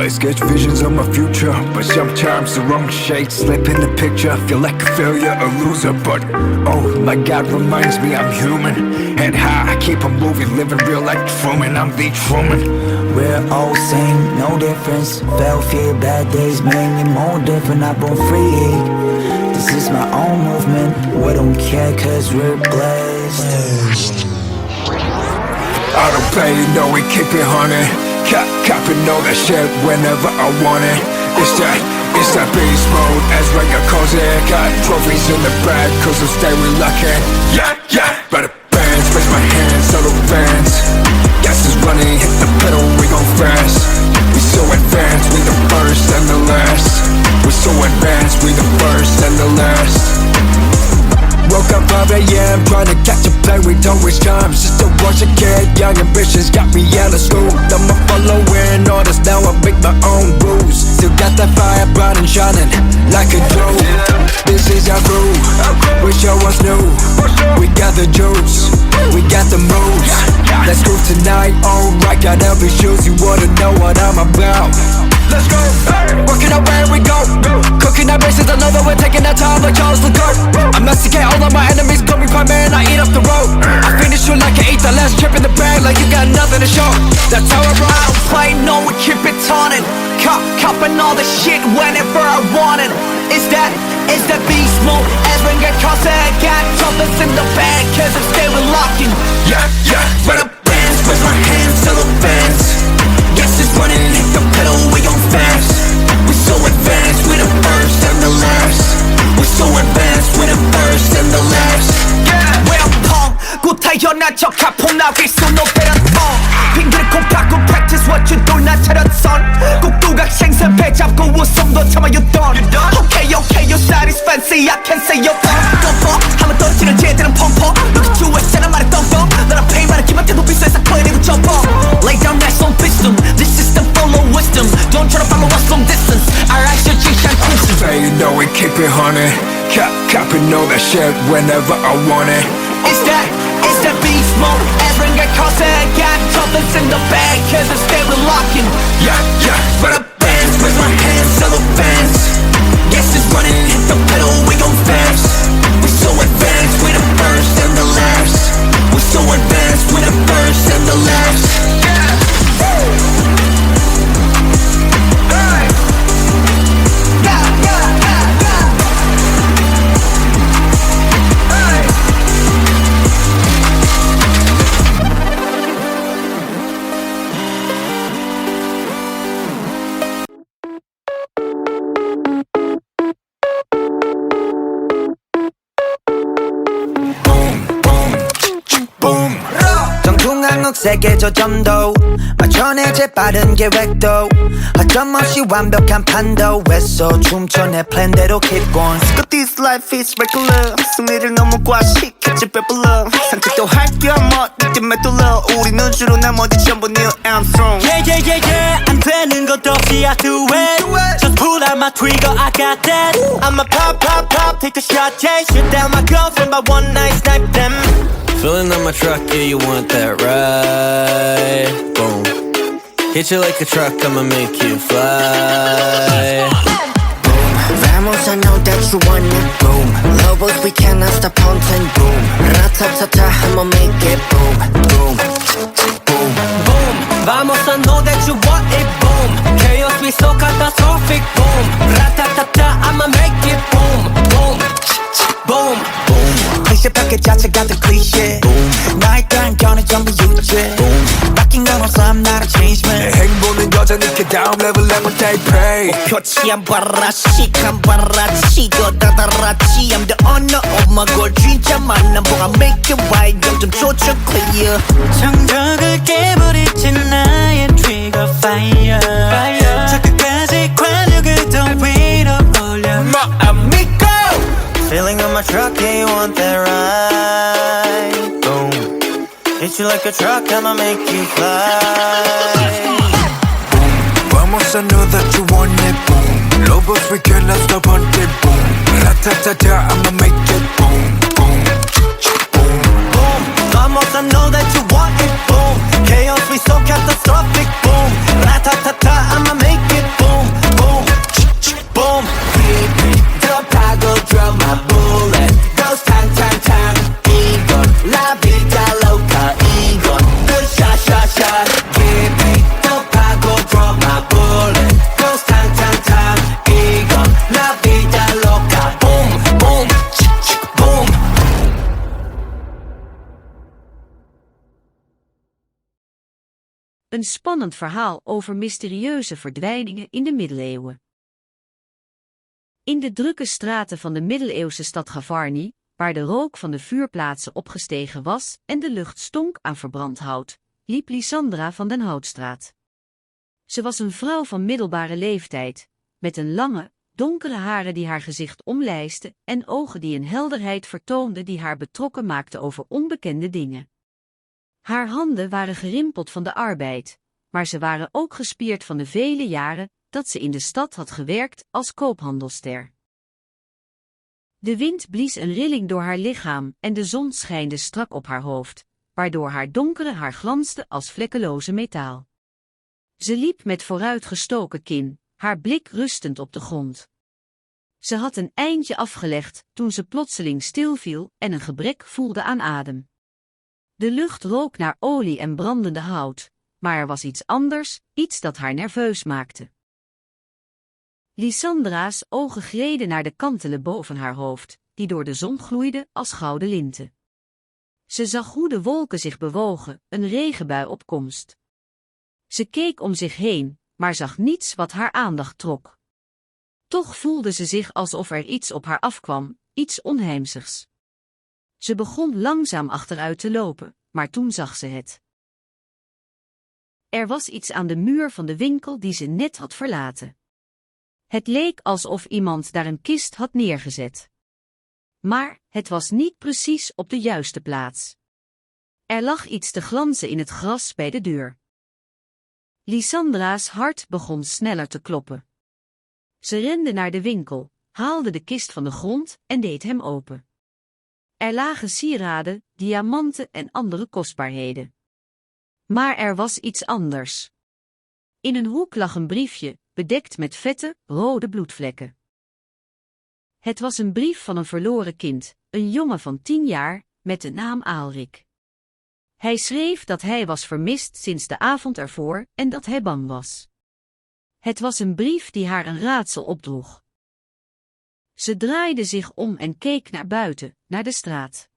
I sketch visions of my future, but sometimes the wrong shades slip in the picture. Feel like a failure, a loser, but oh my God reminds me I'm human. Head high, I keep on moving, living real like Truman. I'm the Truman. We're all same, no difference. Fell fear, bad days made me more different. I born free. This is my own movement. We don't care cause we're blessed. I don't play, no, we keep it honey. Copping all that shit whenever I want it. It's that beast mode, as Rega calls it. Got trophies in the bag, cause I'm stay reluctant. Yeah, by the bands, raise my hands, all the fans. Gas is running, hit the pedal, we gon' fast. We so advanced, we the first and the last. We so advanced, we the first and the last. Woke up 5 a.m. trying to catch a plane, we don't waste time. Just a rush of kid, young ambitions got me out of school. I'm a following orders, now I make my own rules. Still got that fire bright and shining like a jewel. This is our crew, we show us new. We got the juice, we got the moves. Let's go tonight, alright, got every shoes. You wanna know what I'm about? Let's go, working out where we go. Cooking our bases, I know that we're taking our time like Charles Leclerc. I masticate all of my enemies, call me prime man, I eat up the road. I finish you like I ate the last chip in the bag, like you got nothing to show. That's how I roll. I don't play, no, we keep it turning. Copping all the shit whenever I want it. Is that beast mode? As when get crossed, I got trumpets in the bag, cause I'm still locking. Yeah, Run up bands, raise my hands to the fans. Gas is running, hit the pedal, we gon' fast. We so advanced, we the first and the last. We so advanced, we the first and the last. Well, 곧 태어난 척 가품 나길 수 높이는 핑계를 콩 팍고 practice what you do 나 차렸선 꼭두각 생선 배 잡고 웃음도 참아였던 Okay, your style is fancy, I can't say you're 뻔뻔 하면 떨어지는 쟤들은 펑펑 Look at you, SNL 말에 떵떵 나랑 페이 말에 기만해도 비싸서 거리고 점퍼 Lay down that song pistol This system full of wisdom Don't try to follow us long distance I like your G-Shine Crimson say you know we keep it honey. Copping all that shit whenever I want it. It's that beast mode Every get caught I got trumpets in the bag Cause I'm still locking Yeah, Run up bands, raise my hands to the fans Gas is running, hit the pedal, we gon' fast We so advanced, we the first and the last We so advanced, we the first and the last 세계 조점도 맞춰내 재빠른 계획도 허점없이 완벽한 판도 애써 춤춰 내 플랜대로 keep going But this life is regular 승리를 너무 과식했지 배불러 산책도 할 겸 어디쯤에 뚫려 우리는 주로 나머지 전부 Neil Armstrong Yeah 안 되는 것 없이 I do it Just pull out my trigger I got that I'ma pop take a shot yeah Shoot down my girlfriend by one night snipe them Filling up my truck, yeah, you want that ride? Boom. Hit you like a truck, I'ma make you fly. Boom, vamos, I know that you want it. Boom, Lobos, we cannot stop hunting. Boom, ratatata, I'ma make it. Boom, boom, boom, Boom, vamos, I know that you want it. Boom, chaos, we so catastrophic. Boom, ratatata, I'ma make it. Boom, boom, boom, boom. 클리셰 패킷 자체가 더 클리셰 나에 대한 견해 전부 유죄 바뀐 건 없어 I'm not a change man 내 행보는 여전히 그 다음 레벨에만 대패 표치 안 봐라 식 안 봐라 치고 다다라치 I'm the owner of my goal 진짜 만남 보가 make it right 영점 조절 clear 정적을 깨버리지 나의 trigger fire 저 끝까지 관역을 더 위로 올려 amigo Feeling on my truck, yeah, you want that ride? Boom. Hit you like a truck, I'ma make you fly. Boom, vamos, I know that you want it. Boom, Lobos, we cannot stop hunting. Boom, ratatata, I'ma make it. Boom, boom, boom, boom. Vamos, I know that you want it. Boom, chaos, we so catastrophic. Boom, ratatata, I'ma make it. Een spannend verhaal over mysterieuze verdwijningen in de middeleeuwen. In de drukke straten van de middeleeuwse stad Gavarnie, waar de rook van de vuurplaatsen opgestegen was en de lucht stonk aan verbrand hout, liep Lysandra van den Houtstraat. Ze was een vrouw van middelbare leeftijd, met een lange, donkere haren die haar gezicht omlijsten en ogen die een helderheid vertoonden die haar betrokken maakte over onbekende dingen. Haar handen waren gerimpeld van de arbeid, maar ze waren ook gespierd van de vele jaren dat ze in de stad had gewerkt als koophandelster. De wind blies een rilling door haar lichaam en de zon schijnde strak op haar hoofd, waardoor haar donkere haar glansde als vlekkeloze metaal. Ze liep met vooruitgestoken kin, haar blik rustend op de grond. Ze had een eindje afgelegd toen ze plotseling stilviel en een gebrek voelde aan adem. De lucht rook naar olie en brandende hout, maar er was iets anders, iets dat haar nerveus maakte. Lysandra's ogen gleden naar de kantelen boven haar hoofd, die door de zon gloeiden als gouden linten. Ze zag hoe de wolken zich bewogen, een regenbui op komst. Ze keek om zich heen, maar zag niets wat haar aandacht trok. Toch voelde ze zich alsof er iets op haar afkwam, iets onheimsigs. Ze begon langzaam achteruit te lopen, maar toen zag ze het. Er was iets aan de muur van de winkel die ze net had verlaten. Het leek alsof iemand daar een kist had neergezet. Maar het was niet precies op de juiste plaats. Er lag iets te glanzen in het gras bij de deur. Lysandra's hart begon sneller te kloppen. Ze rende naar de winkel, haalde de kist van de grond en deed hem open. Er lagen sieraden, diamanten en andere kostbaarheden. Maar er was iets anders. In een hoek lag een briefje, bedekt met vette, rode bloedvlekken. Het was een brief van een verloren kind, een jongen van 10 jaar, met de naam Aalrik. Hij schreef dat hij was vermist sinds de avond ervoor en dat hij bang was. Het was een brief die haar een raadsel opdroeg. Ze draaide zich om en keek naar buiten, naar de straat.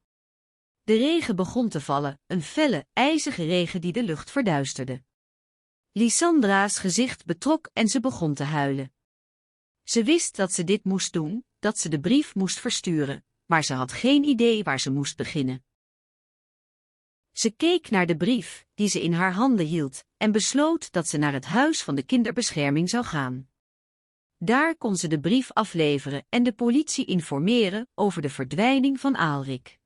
De regen begon te vallen, een felle, ijzige regen die de lucht verduisterde. Lysandra's gezicht betrok en ze begon te huilen. Ze wist dat ze dit moest doen, dat ze de brief moest versturen, maar ze had geen idee waar ze moest beginnen. Ze keek naar de brief, die ze in haar handen hield, en besloot dat ze naar het huis van de kinderbescherming zou gaan. Daar kon ze de brief afleveren en de politie informeren over de verdwijning van Aalrik.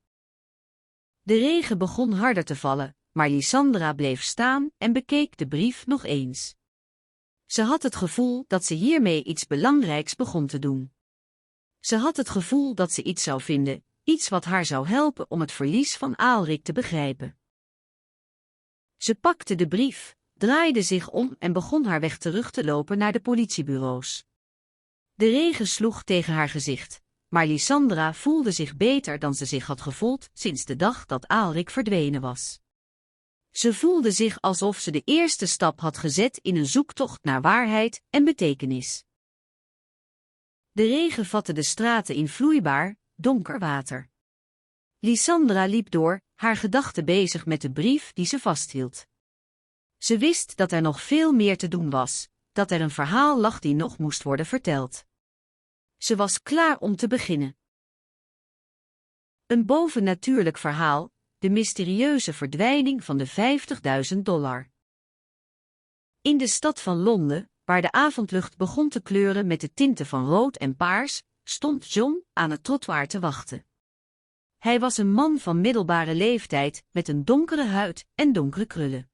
De regen begon harder te vallen, maar Lysandra bleef staan en bekeek de brief nog eens. Ze had het gevoel dat ze hiermee iets belangrijks begon te doen. Ze had het gevoel dat ze iets zou vinden, iets wat haar zou helpen om het verlies van Aalrik te begrijpen. Ze pakte de brief, draaide zich om en begon haar weg terug te lopen naar de politiebureaus. De regen sloeg tegen haar gezicht, maar Lysandra voelde zich beter dan ze zich had gevoeld sinds de dag dat Aalrik verdwenen was. Ze voelde zich alsof ze de eerste stap had gezet in een zoektocht naar waarheid en betekenis. De regen vatte de straten in vloeibaar, donker water. Lysandra liep door, haar gedachten bezig met de brief die ze vasthield. Ze wist dat er nog veel meer te doen was, dat er een verhaal lag die nog moest worden verteld. Ze was klaar om te beginnen. Een bovennatuurlijk verhaal, de mysterieuze verdwijning van de $50.000. In de stad van Londen, waar de avondlucht begon te kleuren met de tinten van rood en paars, stond John aan het trottoir te wachten. Hij was een man van middelbare leeftijd met een donkere huid en donkere krullen.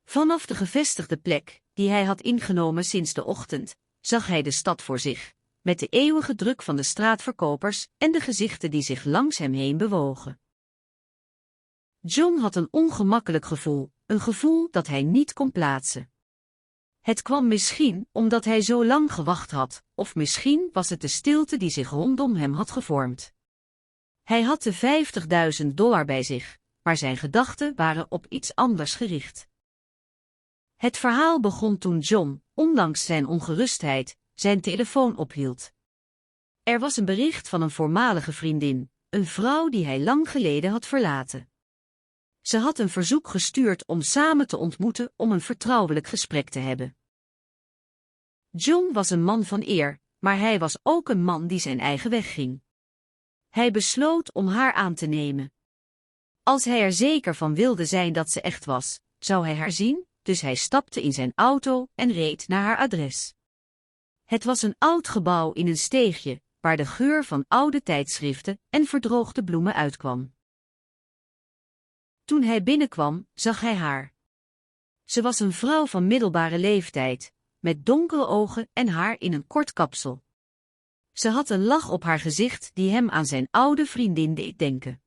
Vanaf de gevestigde plek, die hij had ingenomen sinds de ochtend, zag hij de stad voor zich, met de eeuwige druk van de straatverkopers en de gezichten die zich langs hem heen bewogen. John had een ongemakkelijk gevoel, een gevoel dat hij niet kon plaatsen. Het kwam misschien omdat hij zo lang gewacht had, of misschien was het de stilte die zich rondom hem had gevormd. Hij had de $50.000 bij zich, maar zijn gedachten waren op iets anders gericht. Het verhaal begon toen John, ondanks zijn ongerustheid, zijn telefoon ophield. Er was een bericht van een voormalige vriendin, een vrouw die hij lang geleden had verlaten. Ze had een verzoek gestuurd om samen te ontmoeten om een vertrouwelijk gesprek te hebben. John was een man van eer, maar hij was ook een man die zijn eigen weg ging. Hij besloot om haar aan te nemen. Als hij er zeker van wilde zijn dat ze echt was, zou hij haar zien, dus hij stapte in zijn auto en reed naar haar adres. Het was een oud gebouw in een steegje, waar de geur van oude tijdschriften en verdroogde bloemen uitkwam. Toen hij binnenkwam, zag hij haar. Ze was een vrouw van middelbare leeftijd, met donkere ogen en haar in een kort kapsel. Ze had een lach op haar gezicht die hem aan zijn oude vriendin deed denken.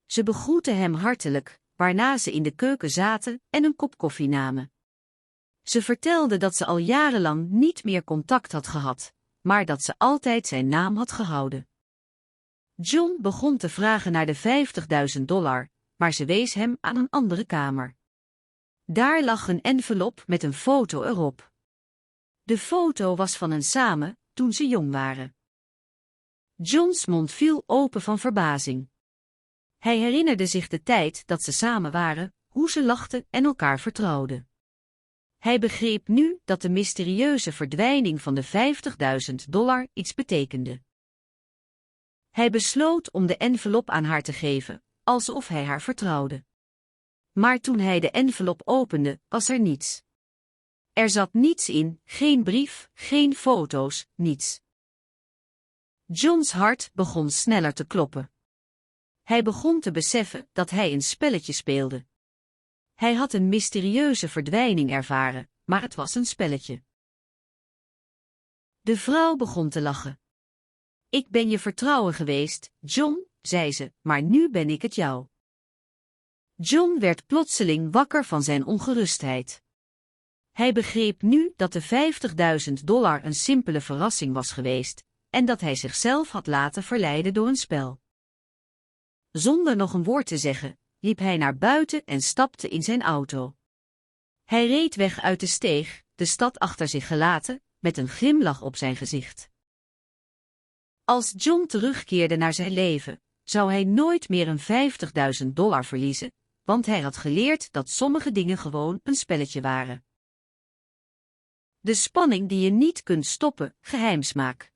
Ze begroette hem hartelijk, waarna ze in de keuken zaten en een kop koffie namen. Ze vertelde dat ze al jarenlang niet meer contact had gehad, maar dat ze altijd zijn naam had gehouden. John begon te vragen naar de $50.000, maar ze wees hem aan een andere kamer. Daar lag een envelop met een foto erop. De foto was van hen samen, toen ze jong waren. John's mond viel open van verbazing. Hij herinnerde zich de tijd dat ze samen waren, hoe ze lachten en elkaar vertrouwden. Hij begreep nu dat de mysterieuze verdwijning van de $50.000 iets betekende. Hij besloot om de envelop aan haar te geven, alsof hij haar vertrouwde. Maar toen hij de envelop opende, was er niets. Er zat niets in, geen brief, geen foto's, niets. John's hart begon sneller te kloppen. Hij begon te beseffen dat hij een spelletje speelde. Hij had een mysterieuze verdwijning ervaren, maar het was een spelletje. De vrouw begon te lachen. Ik ben je vertrouwen geweest, John, zei ze, maar nu ben ik het jou. John werd plotseling wakker van zijn ongerustheid. Hij begreep nu dat de $50.000 een simpele verrassing was geweest, en dat hij zichzelf had laten verleiden door een spel. Zonder nog een woord te zeggen, liep hij naar buiten en stapte in zijn auto. Hij reed weg uit de steeg, de stad achter zich gelaten, met een glimlach op zijn gezicht. Als John terugkeerde naar zijn leven, zou hij nooit meer een $50.000 verliezen, want hij had geleerd dat sommige dingen gewoon een spelletje waren. De spanning die je niet kunt stoppen, geheimsmaak.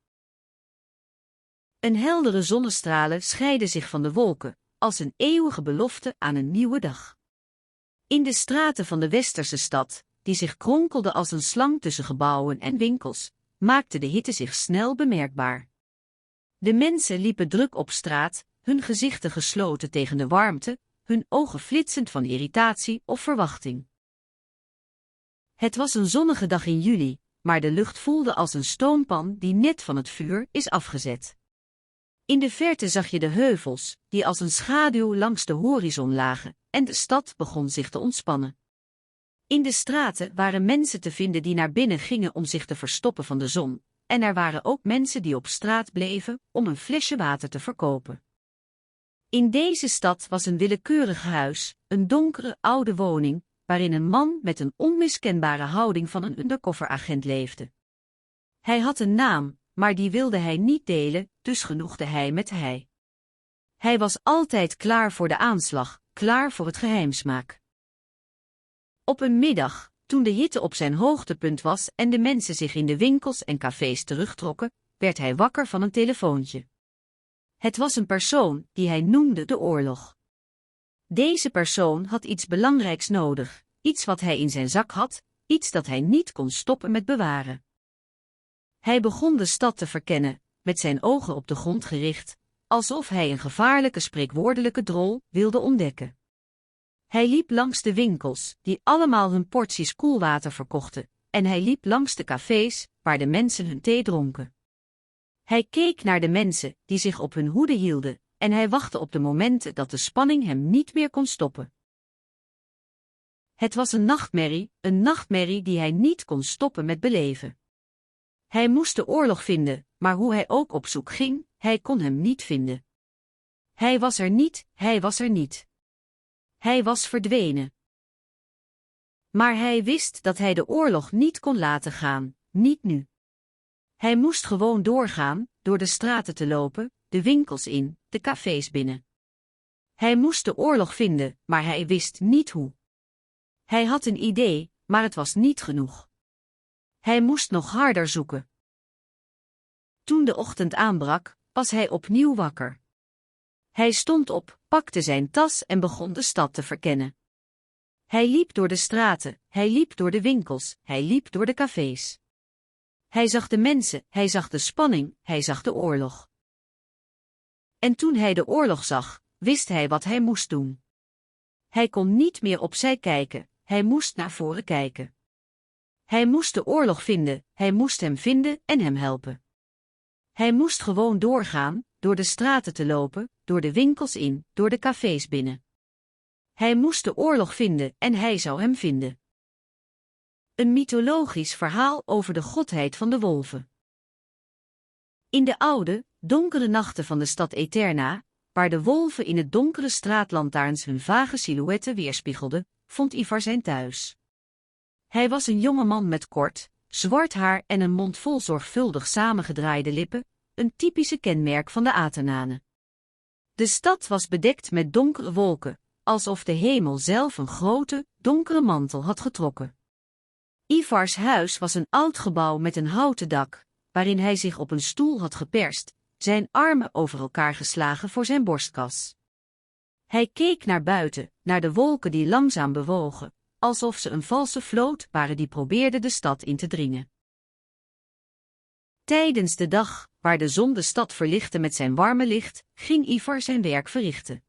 Een heldere zonnestralen scheiden zich van de wolken, als een eeuwige belofte aan een nieuwe dag. In de straten van de westerse stad, die zich kronkelde als een slang tussen gebouwen en winkels, maakte de hitte zich snel bemerkbaar. De mensen liepen druk op straat, hun gezichten gesloten tegen de warmte, hun ogen flitsend van irritatie of verwachting. Het was een zonnige dag in juli, maar de lucht voelde als een stoompan die net van het vuur is afgezet. In de verte zag je de heuvels, die als een schaduw langs de horizon lagen, en de stad begon zich te ontspannen. In de straten waren mensen te vinden die naar binnen gingen om zich te verstoppen van de zon, en er waren ook mensen die op straat bleven om een flesje water te verkopen. In deze stad was een willekeurig huis, een donkere oude woning, waarin een man met een onmiskenbare houding van een undercoveragent leefde. Hij had een naam, maar die wilde hij niet delen, dus genoegde hij met hij. Hij was altijd klaar voor de aanslag, klaar voor het geheimsmaak. Op een middag, toen de hitte op zijn hoogtepunt was en de mensen zich in de winkels en cafés terugtrokken, werd hij wakker van een telefoontje. Het was een persoon die hij noemde de oorlog. Deze persoon had iets belangrijks nodig, iets wat hij in zijn zak had, iets dat hij niet kon stoppen met bewaren. Hij begon de stad te verkennen, met zijn ogen op de grond gericht, alsof hij een gevaarlijke spreekwoordelijke drol wilde ontdekken. Hij liep langs de winkels, die allemaal hun porties koelwater verkochten, en hij liep langs de cafés, waar de mensen hun thee dronken. Hij keek naar de mensen, die zich op hun hoede hielden, en hij wachtte op de momenten dat de spanning hem niet meer kon stoppen. Het was een nachtmerrie die hij niet kon stoppen met beleven. Hij moest de oorlog vinden, maar hoe hij ook op zoek ging, hij kon hem niet vinden. Hij was er niet, hij was er niet. Hij was verdwenen. Maar hij wist dat hij de oorlog niet kon laten gaan, niet nu. Hij moest gewoon doorgaan, door de straten te lopen, de winkels in, de cafés binnen. Hij moest de oorlog vinden, maar hij wist niet hoe. Hij had een idee, maar het was niet genoeg. Hij moest nog harder zoeken. Toen de ochtend aanbrak, was hij opnieuw wakker. Hij stond op, pakte zijn tas en begon de stad te verkennen. Hij liep door de straten, hij liep door de winkels, hij liep door de cafés. Hij zag de mensen, hij zag de spanning, hij zag de oorlog. En toen hij de oorlog zag, wist hij wat hij moest doen. Hij kon niet meer opzij kijken, hij moest naar voren kijken. Hij moest de oorlog vinden, hij moest hem vinden en hem helpen. Hij moest gewoon doorgaan, door de straten te lopen, door de winkels in, door de cafés binnen. Hij moest de oorlog vinden en hij zou hem vinden. Een mythologisch verhaal over de godheid van de wolven. In de oude, donkere nachten van de stad Eterna, waar de wolven in het donkere straatlantaarns hun vage silhouetten weerspiegelden, vond Ivar zijn thuis. Hij was een jonge man met kort, zwart haar en een mond vol zorgvuldig samengedraaide lippen, een typische kenmerk van de Atenanen. De stad was bedekt met donkere wolken, alsof de hemel zelf een grote, donkere mantel had getrokken. Ivars huis was een oud gebouw met een houten dak, waarin hij zich op een stoel had geperst, zijn armen over elkaar geslagen voor zijn borstkas. Hij keek naar buiten, naar de wolken die langzaam bewogen, alsof ze een valse vloot waren die probeerde de stad in te dringen. Tijdens de dag, waar de zon de stad verlichtte met zijn warme licht, ging Ivar zijn werk verrichten.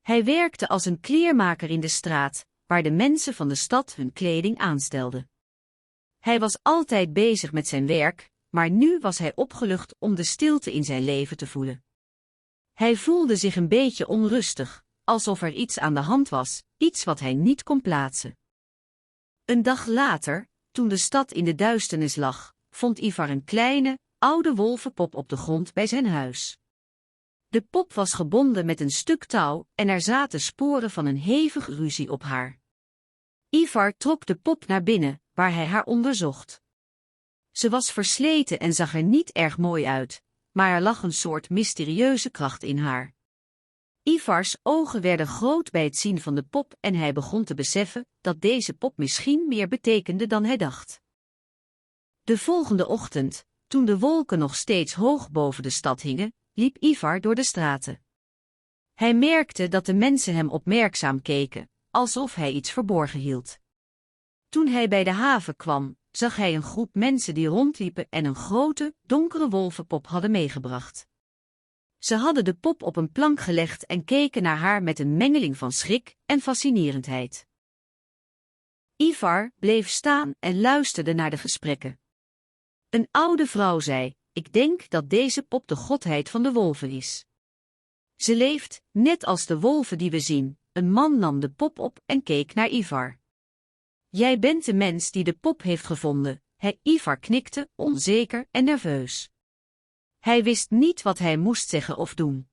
Hij werkte als een kleermaker in de straat, waar de mensen van de stad hun kleding aanstelden. Hij was altijd bezig met zijn werk, maar nu was hij opgelucht om de stilte in zijn leven te voelen. Hij voelde zich een beetje onrustig, alsof er iets aan de hand was, iets wat hij niet kon plaatsen. Een dag later, toen de stad in de duisternis lag, vond Ivar een kleine, oude wolvenpop op de grond bij zijn huis. De pop was gebonden met een stuk touw en er zaten sporen van een hevige ruzie op haar. Ivar trok de pop naar binnen, waar hij haar onderzocht. Ze was versleten en zag er niet erg mooi uit, maar er lag een soort mysterieuze kracht in haar. Ivars ogen werden groot bij het zien van de pop en hij begon te beseffen dat deze pop misschien meer betekende dan hij dacht. De volgende ochtend, toen de wolken nog steeds hoog boven de stad hingen, liep Ivar door de straten. Hij merkte dat de mensen hem opmerkzaam keken, alsof hij iets verborgen hield. Toen hij bij de haven kwam, zag hij een groep mensen die rondliepen en een grote, donkere wolvenpop hadden meegebracht. Ze hadden de pop op een plank gelegd en keken naar haar met een mengeling van schrik en fascinerendheid. Ivar bleef staan en luisterde naar de gesprekken. Een oude vrouw zei: "Ik denk dat deze pop de godheid van de wolven is. Ze leeft, net als de wolven die we zien." Een man nam de pop op en keek naar Ivar. "Jij bent de mens die de pop heeft gevonden." Ivar knikte, onzeker en nerveus. Hij wist niet wat hij moest zeggen of doen.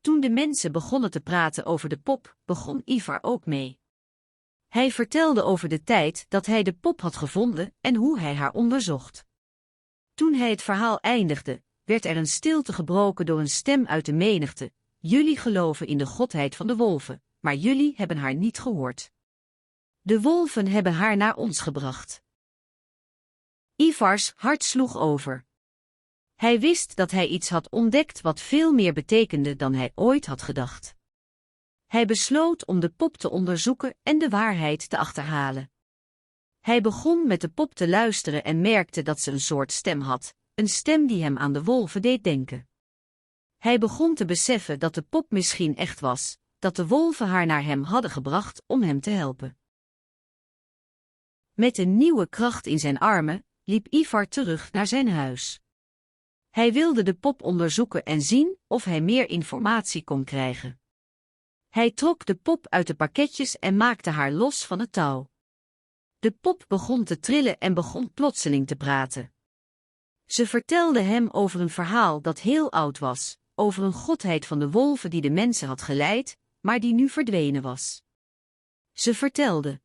Toen de mensen begonnen te praten over de pop, begon Ivar ook mee. Hij vertelde over de tijd dat hij de pop had gevonden en hoe hij haar onderzocht. Toen hij het verhaal eindigde, werd er een stilte gebroken door een stem uit de menigte: "Jullie geloven in de godheid van de wolven, maar jullie hebben haar niet gehoord. De wolven hebben haar naar ons gebracht." Ivars hart sloeg over. Hij wist dat hij iets had ontdekt wat veel meer betekende dan hij ooit had gedacht. Hij besloot om de pop te onderzoeken en de waarheid te achterhalen. Hij begon met de pop te luisteren en merkte dat ze een soort stem had, een stem die hem aan de wolven deed denken. Hij begon te beseffen dat de pop misschien echt was, dat de wolven haar naar hem hadden gebracht om hem te helpen. Met een nieuwe kracht in zijn armen, liep Ivar terug naar zijn huis. Hij wilde de pop onderzoeken en zien of hij meer informatie kon krijgen. Hij trok de pop uit de pakketjes en maakte haar los van het touw. De pop begon te trillen en begon plotseling te praten. Ze vertelde hem over een verhaal dat heel oud was, over een godheid van de wolven die de mensen had geleid, maar die nu verdwenen was. Ze vertelde: